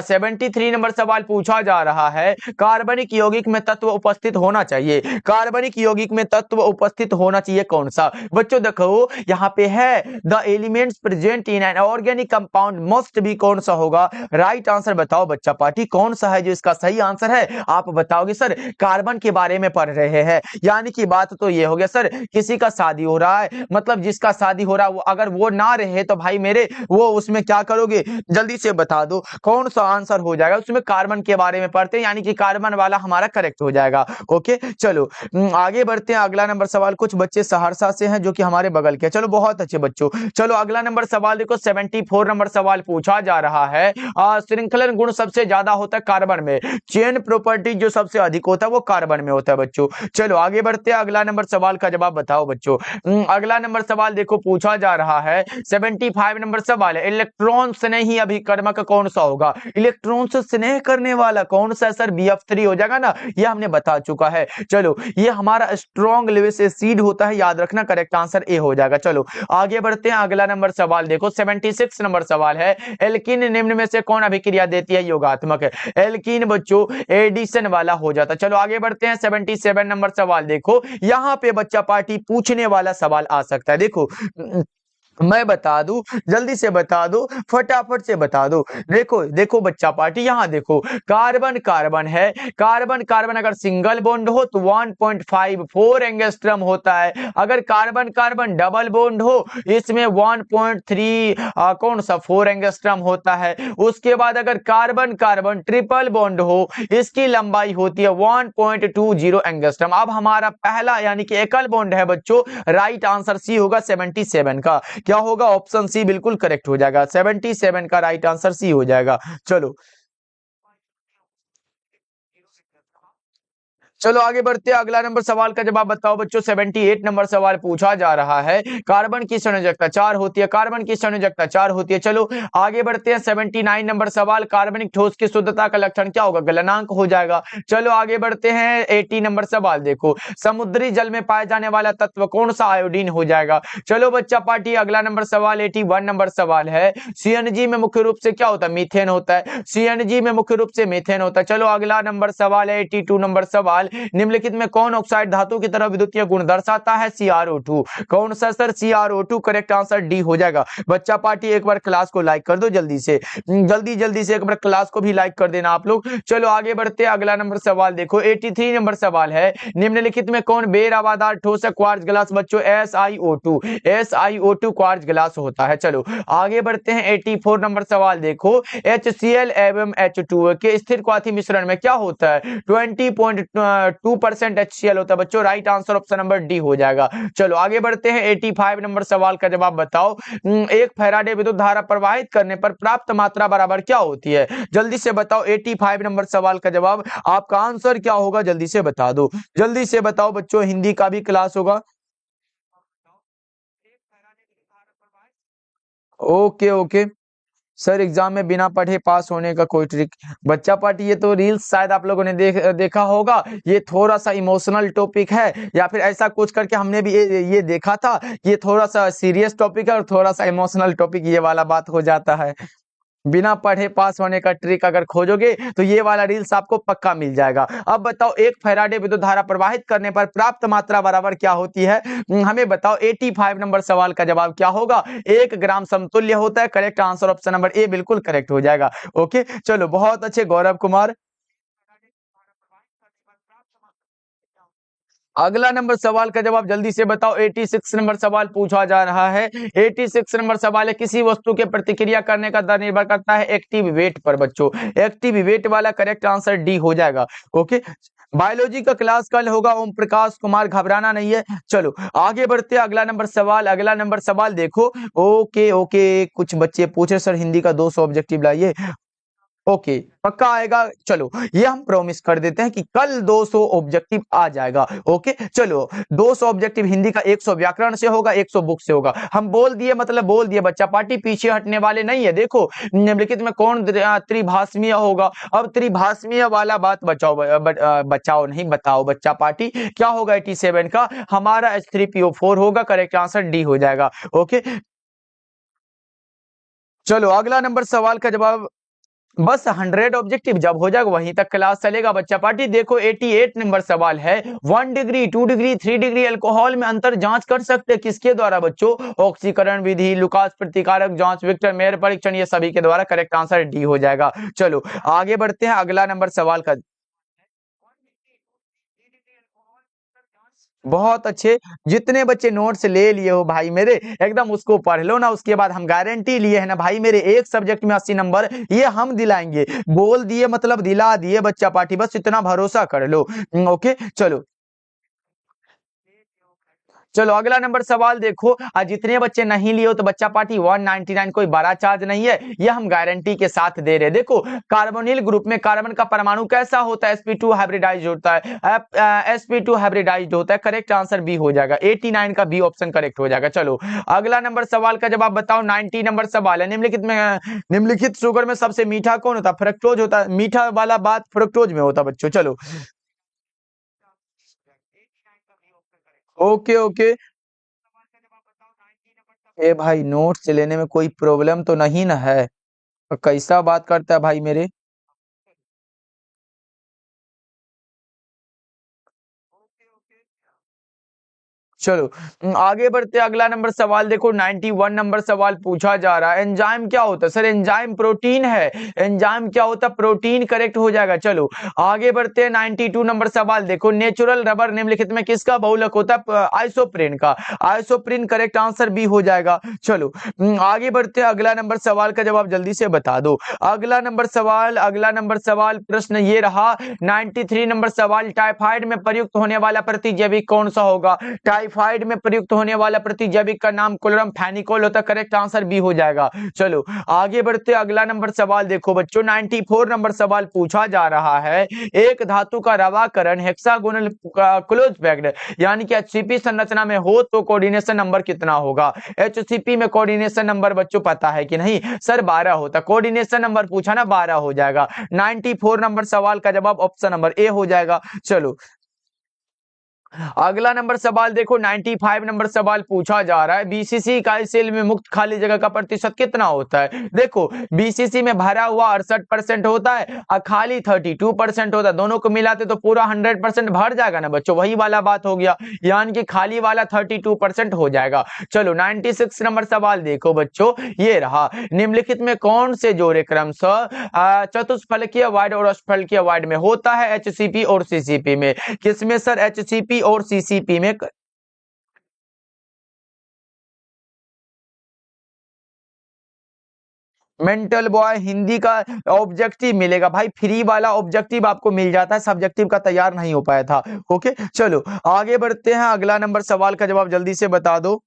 A: 73 नंबर सवाल पूछा जा रहा है, कार्बनिक यौगिक में तत्व उपस्थित होना चाहिए। कार्बनिक यौगिक में तत्व उपस्थित होना चाहिए कौन सा? बच्चों देखो यहाँ पे है the elements present in an organic compound must be, कौन सा होगा? राइट आंसर बताओ बच्चा पार्टी, कौन सा है जो इसका सही आंसर है? आप बताओगे सर कार्बन के बारे में पढ़ रहे हैं, यानी कि बात तो ये हो गया सर, किसी का शादी हो रहा है, मतलब जिसका शादी हो रहा है वो अगर वो ना रहे तो भाई मेरे वो उसमें क्या करोगे? जल्दी से बता दो कौन सा आंसर हो जाएगा। उसमें कार्बन के बारे में पढ़ते हैं, यानी कि कार्बन वाला हमारा करेक्ट हो जाएगा। ओके चलो आगे बढ़ते हैं, अगला नंबर सवाल। कुछ बच्चे सहरसा से हैं जो कि हमारे बगल के, चलो बहुत अच्छे बच्चों। चलो अगला नंबर सवाल देखो, 74 नंबर सवाल पूछा जा रहा है, श्रृंखलन गुण सबसे ज्यादा होता है कार्बन में, चेन प्रॉपर्टी जो सबसे अधिक होता है वो कार्बन में होता है बच्चों। चलो आगे बढ़ते हैं, अगला नंबर सवाल का जवाब बताओ बच्चों। अगला नंबर सवाल देखो पूछा जा रहा है, 75 नंबर सवाल है, इलेक्ट्रॉन स्नेही अभिकर्मक कौन सा होगा? इलेक्ट्रॉन से स्नेह करने वाला कौन सा? सर BF3 हो जाएगा ना, ये हमने बता चुका है। चलो ये हमारा स्ट्रॉन्ग लेविस एसिड होता है, याद रखना, करेक्ट आंसर ए हो जाएगा। चलो आगे बढ़ते हैं, अगला नंबर सवाल देखो, 76 नंबर सवाल है, एल्कीन निम्न में से कौन अभिक्रिया देती है योगात्मक है? एल्कीन बच्चों एडिशन वाला हो जाता। चलो आगे बढ़ते हैं, 77 नंबर सवाल देखो, यहां पे बच्चा पार्टी पूछने वाला सवाल आ सकता है। देखो मैं बता दूं, जल्दी से बता दो, फटाफट से बता दो। देखो देखो बच्चा पार्टी, यहां देखो कार्बन कार्बन है, कार्बन कार्बन अगर सिंगल बॉन्ड हो तो 1.54 एंगस्ट्रम होता है, अगर कार्बन कार्बन डबल बॉन्ड हो इसमें 1.3 कौन सा 4 एंगस्ट्रम होता है। उसके बाद अगर कार्बन कार्बन ट्रिपल बॉन्ड हो इसकी लंबाई होती है 1.20 एंगस्ट्रम। अब हमारा पहला यानी कि एकल बॉन्ड है बच्चों, राइट आंसर सी होगा 77 का। क्या होगा? ऑप्शन सी बिल्कुल करेक्ट हो जाएगा, 77 का राइट आंसर सी हो जाएगा। चलो चलो आगे बढ़ते हैं, अगला नंबर सवाल का जवाब बताओ बच्चों। 78 नंबर सवाल पूछा जा रहा है, कार्बन की संयोजकता 4 होती है, कार्बन की संयोजकता 4 होती है। चलो आगे बढ़ते हैं, 79 नंबर सवाल, कार्बनिक ठोस की शुद्धता का लक्षण क्या होगा? गलनांक हो जाएगा। चलो आगे बढ़ते हैं, 80 नंबर सवाल देखो, समुद्री जल में पाए जाने वाला तत्व कौन सा? आयोडीन हो जाएगा। चलो बच्चा पार्टी अगला नंबर सवाल 81 नंबर सवाल है, CNG में मुख्य रूप से क्या होता है? मीथेन होता है, CNG में मुख्य रूप से मीथेन होता है। चलो अगला नंबर सवाल है 82 नंबर सवाल, निम्नलिखित में कौन ऑक्साइड धातु की तरह विद्युतीय गुण दर्शाता है? CrO2। कौन सा sir? CrO2 correct answer D हो जाएगा। बच्चा पार्टी एक बार क्लास को लाइक कर दो जल्दी से, जल्दी जल्दी से एक बार क्लास को भी लाइक कर देना आप लोग। चलो आगे बढ़ते हैं, अगला नंबर सवाल देखो, 83 नंबर सवाल है, निम्नलिखित में कौन बेरवादार ठोस है? क्वार्ट्ज ग्लास बच्चों, SiO2, SiO2 क्वार्ट्ज ग्लास होता है। चलो आगे बढ़ते हैं, 84 नंबर सवाल देखो, HCl एवं H2O के स्थिर क्वाथी मिश्रण में क्या होता है? 20.2% HCl होता है बच्चों, right answer option number D हो जाएगा। चलो आगे बढ़ते हैं, 85 नंबर सवाल का जवाब बताओ, एक फैराडे विद्युत धारा प्रवाहित करने पर प्राप्त मात्रा बराबर क्या होती है? जल्दी से बताओ, 85 नंबर सवाल का जवाब आपका आंसर क्या होगा? जल्दी से बता दो, जल्दी से बताओ बच्चों, हिंदी का भी क्लास होगा। ओके ओके सर, एग्जाम में बिना पढ़े पास होने का कोई ट्रिक? बच्चा पार्टी ये तो रील्स शायद आप लोगों ने देखा होगा, ये थोड़ा सा इमोशनल टॉपिक है, या फिर ऐसा कुछ करके हमने भी ये देखा था, ये थोड़ा सा सीरियस टॉपिक है और थोड़ा सा इमोशनल टॉपिक, ये वाला बात हो जाता है। बिना पढ़े पास होने का ट्रिक अगर खोजोगे तो ये वाला रील्स आपको पक्का मिल जाएगा। अब बताओ, एक फैराडे विद्युत धारा प्रवाहित करने पर प्राप्त मात्रा बराबर क्या होती है? हमें बताओ। 85 नंबर सवाल का जवाब क्या होगा? 1 ग्राम समतुल्य होता है। Correct answer option number A बिल्कुल करेक्ट हो जाएगा। ओके, चलो बहुत अच्छे गौरव कुमार। अगला नंबर सवाल का जवाब जल्दी से बताओ। 86 नंबर सवाल पूछा जा रहा है। 86 नंबर सवाल है, किसी वस्तु के प्रतिक्रिया करने का दर निर्भर करता है एक्टिव वेट पर। बच्चों, एक्टिव वेट वाला करेक्ट आंसर डी हो जाएगा। ओके, बायोलॉजी का क्लास कल होगा। ओम प्रकाश कुमार, घबराना नहीं है। चलो आगे बढ़ते हैं। अगला नंबर सवाल, अगला नंबर सवाल देखो। ओके ओके, कुछ बच्चे पूछे सर हिंदी का 200 ऑब्जेक्टिव लाइए। ओके, पक्का आएगा। चलो ये हम प्रॉमिस कर देते हैं कि कल 200 ऑब्जेक्टिव आ जाएगा। ओके, चलो 200 ऑब्जेक्टिव हिंदी का, 100 व्याकरण से होगा, 100 बुक से होगा। हम बोल दिए मतलब बोल दिए, बच्चा पार्टी पीछे हटने वाले नहीं है। देखो निम्नलिखित में कौन त्रिभाषमीय होगा? अब त्रिभाषमीय वाला बात बचाओ, बचाओ नहीं बताओ बच्चा पार्टी। क्या होगा 87 का? हमारा H3PO4 होगा। करेक्ट आंसर डी हो जाएगा। ओके, चलो अगला नंबर सवाल का जवाब, बस 100 ऑब्जेक्टिव जब हो जाएगा वहीं तक क्लास चलेगा बच्चा पार्टी। देखो 88 नंबर सवाल है। 1 डिग्री, 2 डिग्री, 3 डिग्री अल्कोहल में अंतर जांच कर सकते हैं किसके द्वारा? बच्चों, ऑक्सीकरण विधि, लुकास प्रतिकारक जांच, विक्टर मेयर परीक्षण, ये सभी के द्वारा। करेक्ट आंसर डी हो जाएगा। चलो आगे बढ़ते हैं। अगला नंबर सवाल का, बहुत अच्छे। जितने बच्चे नोट्स ले लिए हो भाई मेरे, एकदम उसको पढ़ लो ना। उसके बाद हम गारंटी लिए है ना भाई मेरे, एक सब्जेक्ट में 80 नंबर ये हम दिलाएंगे। बोल दिए मतलब दिला दिए बच्चा पार्टी, बस इतना भरोसा कर लो। ओके, चलो चलो अगला नंबर सवाल देखो। जितने बच्चे नहीं लिए हो तो बच्चा पार्टी 199 कोई बड़ा चार्ज नहीं है, ये हम गारंटी के साथ दे रहे हैं। देखो कार्बोनिल ग्रुप में कार्बन का परमाणु कैसा होता है? sp2 हाइब्रिडाइज होता है। sp2 हाइब्रिडाइज होता है। करेक्ट आंसर बी हो जाएगा। 89 का बी ऑप्शन करेक्ट हो जाएगा। चलो अगला नंबर सवाल का जवाब बताओ। 90 नंबर सवाल है। निम्नलिखित शुगर में सबसे मीठा कौन होता है? फ्रक्टोज होता है। मीठा वाला बात फ्रक्टोज में होता है बच्चों। चलो ओके ओके, ए भाई नोट्स लेने में कोई प्रॉब्लम तो नहीं ना है? कैसा बात करता है भाई मेरे। चलो आगे बढ़ते। अगला नंबर सवाल देखो। 91 नंबर सवाल पूछा जा रहा है। एंजाइम क्या होता है? सर एंजाइम प्रोटीन है। एंजाइम क्या होता है? प्रोटीन। करेक्ट हो जाएगा। चलो आगे बढ़ते हैं। 92 नंबर सवाल देखो। नेचुरल रबर निम्नलिखित में किसका बहुलक होता है? आइसोप्रीन का। आइसोप्रीन करेक्ट आंसर बी हो जाएगा। चलो आगे बढ़ते हैं। अगला नंबर सवाल का जवाब जल्दी से बता दो। अगला नंबर सवाल, अगला नंबर सवाल प्रश्न ये रहा। 93 नंबर सवाल, टाइफाइड में प्रयुक्त होने वाला प्रतिजैविक कौन सा होगा? टाइफाइड में प्रयुक्त होने वाला प्रतिजैविक का नाम क्लोरम फेनिकोल होता है। करेक्ट आंसर बी हो जाएगा। चलो आगे बढ़ते। अगला नंबर सवाल देखो बच्चों। 94 नंबर सवाल पूछा जा रहा है। एक धातु का रवाकरण हेक्सागोनल क्लोज पैक्ड यानी कि HCP संरचना में हो तो कोऑर्डिनेशन नंबर कितना होगा? HCP में कोऑर्डिनेशन नंबर बच्चों पता है कि नहीं? सर 12 होता। कोऑर्डिनेशन नंबर पूछा ना, 12 हो जाएगा। 94 नंबर सवाल का जवाब ऑप्शन नंबर ए हो जाएगा। चलो अगला नंबर सवाल देखो। 95 नंबर सवाल पूछा जा रहा है। बीसीसी इकाई सेल में मुक्त खाली जगह का प्रतिशत कितना होता है? देखो बीसीसी में भरा हुआ 68% होता है और खाली 32% होता है। दोनों को मिलाते तो पूरा 100% भर जाएगा ना बच्चों, वही वाला बात हो गया। यानी कि खाली वाला 32% हो जाएगा। चलो 96 नंबर सवाल देखो बच्चों, ये रहा। निम्नलिखित में कौन से जोड़े क्रमशः चतुष्फलकीय वाइड और अष्टफलकीय वाइड में होता है? HCP और CCP में। किसमें सर? HCP और CCP में। मेंटल बॉय हिंदी का ऑब्जेक्टिव मिलेगा भाई, फ्री वाला ऑब्जेक्टिव आपको मिल जाता है, सब्जेक्टिव का तैयार नहीं हो पाया था। ओके चलो आगे बढ़ते हैं। अगला नंबर सवाल का जवाब जल्दी से बता दो।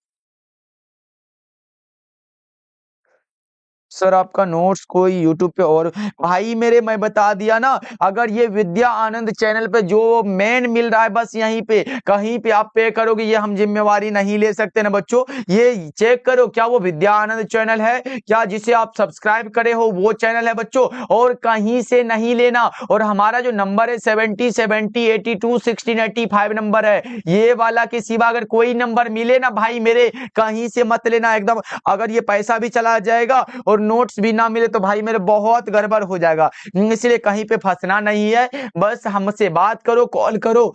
A: सर आपका नोट्स कोई यूट्यूब पे और भाई मेरे, मैं बता दिया ना, अगर ये विद्या आनंद चैनल पे जो मेन मिल रहा है बस यहीं पे कहीं पे आप पे करोगे, ये हम जिम्मेवारी नहीं ले सकते ना बच्चों। ये चेक करो क्या वो विद्या आनंद चैनल है क्या, जिसे आप सब्सक्राइब करे हो वो चैनल है बच्चों, और कहीं से नहीं लेना। और हमारा जो नंबर है 70 70 82 16 85 नंबर है, ये वाला के सिवा अगर कोई नंबर मिले ना भाई मेरे, कहीं से मत लेना एकदम। अगर ये पैसा भी चला जाएगा और और नोट्स भी ना मिले तो भाई मेरे बहुत गड़बड़ हो जाएगा। इसलिए कहीं पे फंसना नहीं है, बस हमसे बात करो, कॉल करो,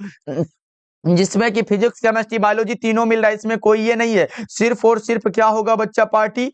A: जिसमें कि फिजिक्स केमिस्ट्री बायोलॉजी तीनों मिल रहा है, इसमें कोई ये नहीं है। सिर्फ और सिर्फ क्या होगा बच्चा पार्टी,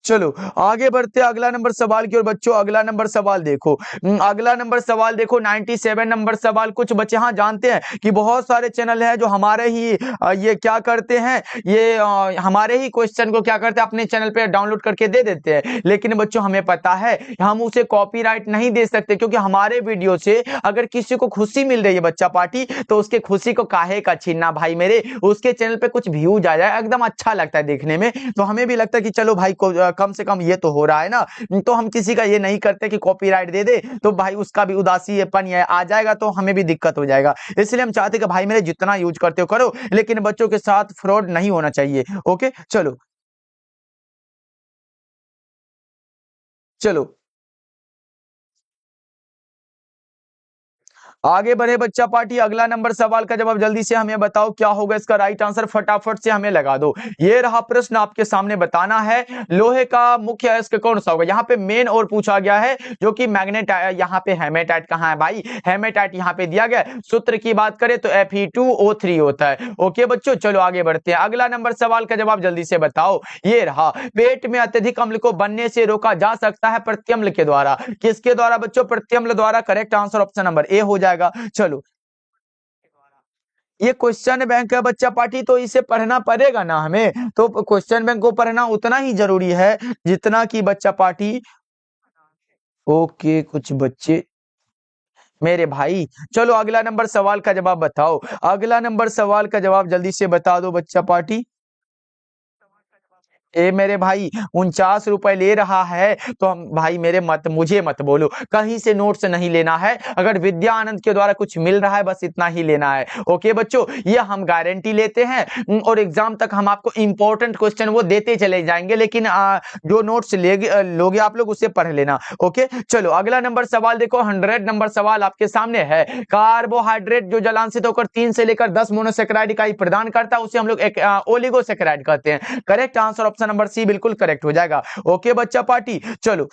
A: चलो आगे बढ़ते हैं अगला नंबर सवाल की ओर बच्चों। अगला नंबर सवाल देखो, अगला नंबर सवाल देखो 97 नंबर सवाल। कुछ बच्चे हाँ जानते हैं कि बहुत सारे चैनल हैं जो हमारे ही ये क्या करते हैं, ये हमारे ही क्वेश्चन को क्या करते हैं, अपने चैनल पे डाउनलोड करके दे देते हैं। लेकिन बच्चों हमें पता है हम उसे कॉपीराइट नहीं दे सकते, क्योंकि हमारे वीडियो से अगर किसी को खुशी मिल रही है बच्चा पार्टी, तो उसके खुशी को काहे का छीनना भाई मेरे। उसके चैनल पे कुछ व्यूज आ जाए एकदम अच्छा लगता है देखने में, तो हमें भी लगता है कि चलो भाई को कम से कम ये तो हो रहा है ना। तो हम किसी का ये नहीं करते कि कॉपीराइट दे दे तो भाई उसका भी उदासीपन ये आ जाएगा, तो हमें भी दिक्कत हो जाएगा। इसलिए हम चाहते कि भाई मेरे जितना यूज करते हो करो, लेकिन बच्चों के साथ फ्रॉड नहीं होना चाहिए। ओके चलो, चलो आगे बढ़े बच्चा पार्टी। अगला नंबर सवाल का जवाब जल्दी से हमें बताओ, क्या होगा इसका राइट आंसर, फटाफट से हमें लगा दो। ये रहा प्रश्न आपके सामने, बताना है लोहे का मुख्य अयस्क कौन सा होगा। यहाँ पे मेन और पूछा गया है जो कि मैग्नेट, यहाँ पे हेमेटाइट कहाँ है भाई, हेमेटाइट यहाँ पे दिया गया। सूत्र की बात करें तो Fe2O3 होता है। ओके बच्चों चलो आगे बढ़ते हैं। अगला नंबर सवाल का जवाब जल्दी से बताओ। ये रहा, पेट में अत्यधिक अम्ल को बनने से रोका जा सकता है प्रत्यम्ल के द्वारा। किसके द्वारा बच्चों, प्रत्यम्ल द्वारा। Correct answer option number A हो जाएगा। चलो, ये क्वेश्चन बैंक है बच्चा पार्टी, तो इसे पढ़ना पड़ेगा ना हमें, तो क्वेश्चन बैंक को पढ़ना उतना ही जरूरी है जितना कि बच्चा पार्टी। ओके कुछ बच्चे मेरे भाई, चलो अगला नंबर सवाल का जवाब बताओ। अगला नंबर सवाल का जवाब जल्दी से बता दो बच्चा पार्टी। ए मेरे भाई 49 रुपए ले रहा है, तो हम भाई मेरे मुझे मत बोलो, कहीं से नोट्स नहीं लेना है। अगर विद्या आनंद के द्वारा कुछ मिल रहा है बस इतना ही लेना है। ओके बच्चों, ये हम गारंटी लेते हैं, और एग्जाम तक हम आपको इंपॉर्टेंट क्वेश्चन वो देते चले जाएंगे, लेकिन जो नोट्स लोगे आप लोग उससे पढ़ लेना। ओके चलो अगला नंबर सवाल देखो, 100 नंबर सवाल आपके सामने है। कार्बोहाइड्रेट जो जलांशित होकर 3 से लेकर 10 मोनोसेकेराइड इकाई प्रदान करता है उसे हम लोग एक ओलिगोसेकेराइड कहते हैं। Correct answer option number C बिल्कुल करेक्ट हो जाएगा। ओके बच्चा पार्टी चलो,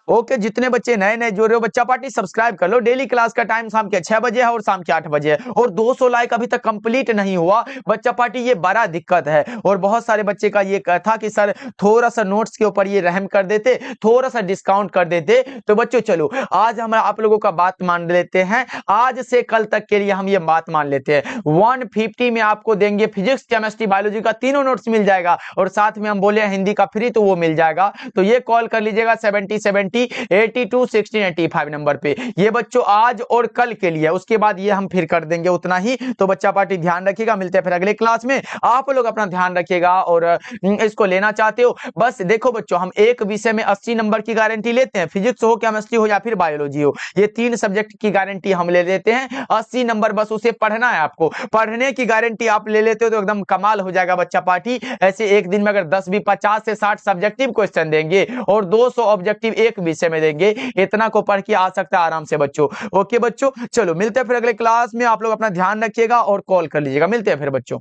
A: ओके जितने बच्चे नए नए जुड़ रहे हो बच्चा पार्टी सब्सक्राइब कर लो। डेली क्लास का टाइम शाम के 6 बजे है और शाम के 8 बजे है, और 200 लाइक अभी तक कंप्लीट नहीं हुआ बच्चा पार्टी, ये बड़ा दिक्कत है। और बहुत सारे बच्चे का ये था कि सर थोड़ा सा नोट्स के ऊपर ये रहम कर देते, थोड़ा सा डिस्काउंट कर देते। तो बच्चों चलो आज हम आप लोगों का बात मान लेते हैं, आज से कल तक के लिए हम ये बात मान लेते हैं 150 में आपको देंगे फिजिक्स केमिस्ट्री बायोलॉजी का तीनों नोट्स मिल जाएगा, और साथ में हम बोले हिंदी का फ्री तो वो मिल जाएगा। तो ये कॉल कर लीजिएगा 7070821685 नंबर पे। ये बच्चों आज और कल के लिए, उसके बाद ये हम फिर कर देंगे उतना ही। तो बच्चा पार्टी ध्यान रखिएगा, मिलते हैं फिर अगले क्लास में। आप लोग अपना ध्यान रखिएगा, और इसको लेना चाहते हो बस देखो बच्चों, हम एक विषय में 80 नंबर की गारंटी लेते हैं, फिजिक्स हो केमिस्ट्री हो या फिर बायोलॉजी हो, ये 3 सब्जेक्ट की गारंटी हम ले लेते हैं। 80 नंबर बस उसे पढ़ना है आपको, पढ़ने की गारंटी आप ले लेते हो तो एकदम कमाल हो जाएगा बच्चा पार्टी। ऐसे एक दिन में अगर 10 भी 50 से 60 सब्जेक्टिव क्वेश्चन देंगे और 200 ऑब्जेक्टिव एक विषय में देंगे, इतना को पढ़ के आ सकता है आराम से बच्चों। ओके बच्चों चलो मिलते हैं फिर अगले क्लास में, आप लोग अपना ध्यान रखिएगा और कॉल कर लीजिएगा। मिलते हैं फिर बच्चों।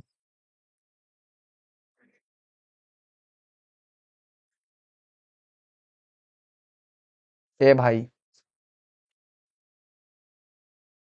A: ए भाई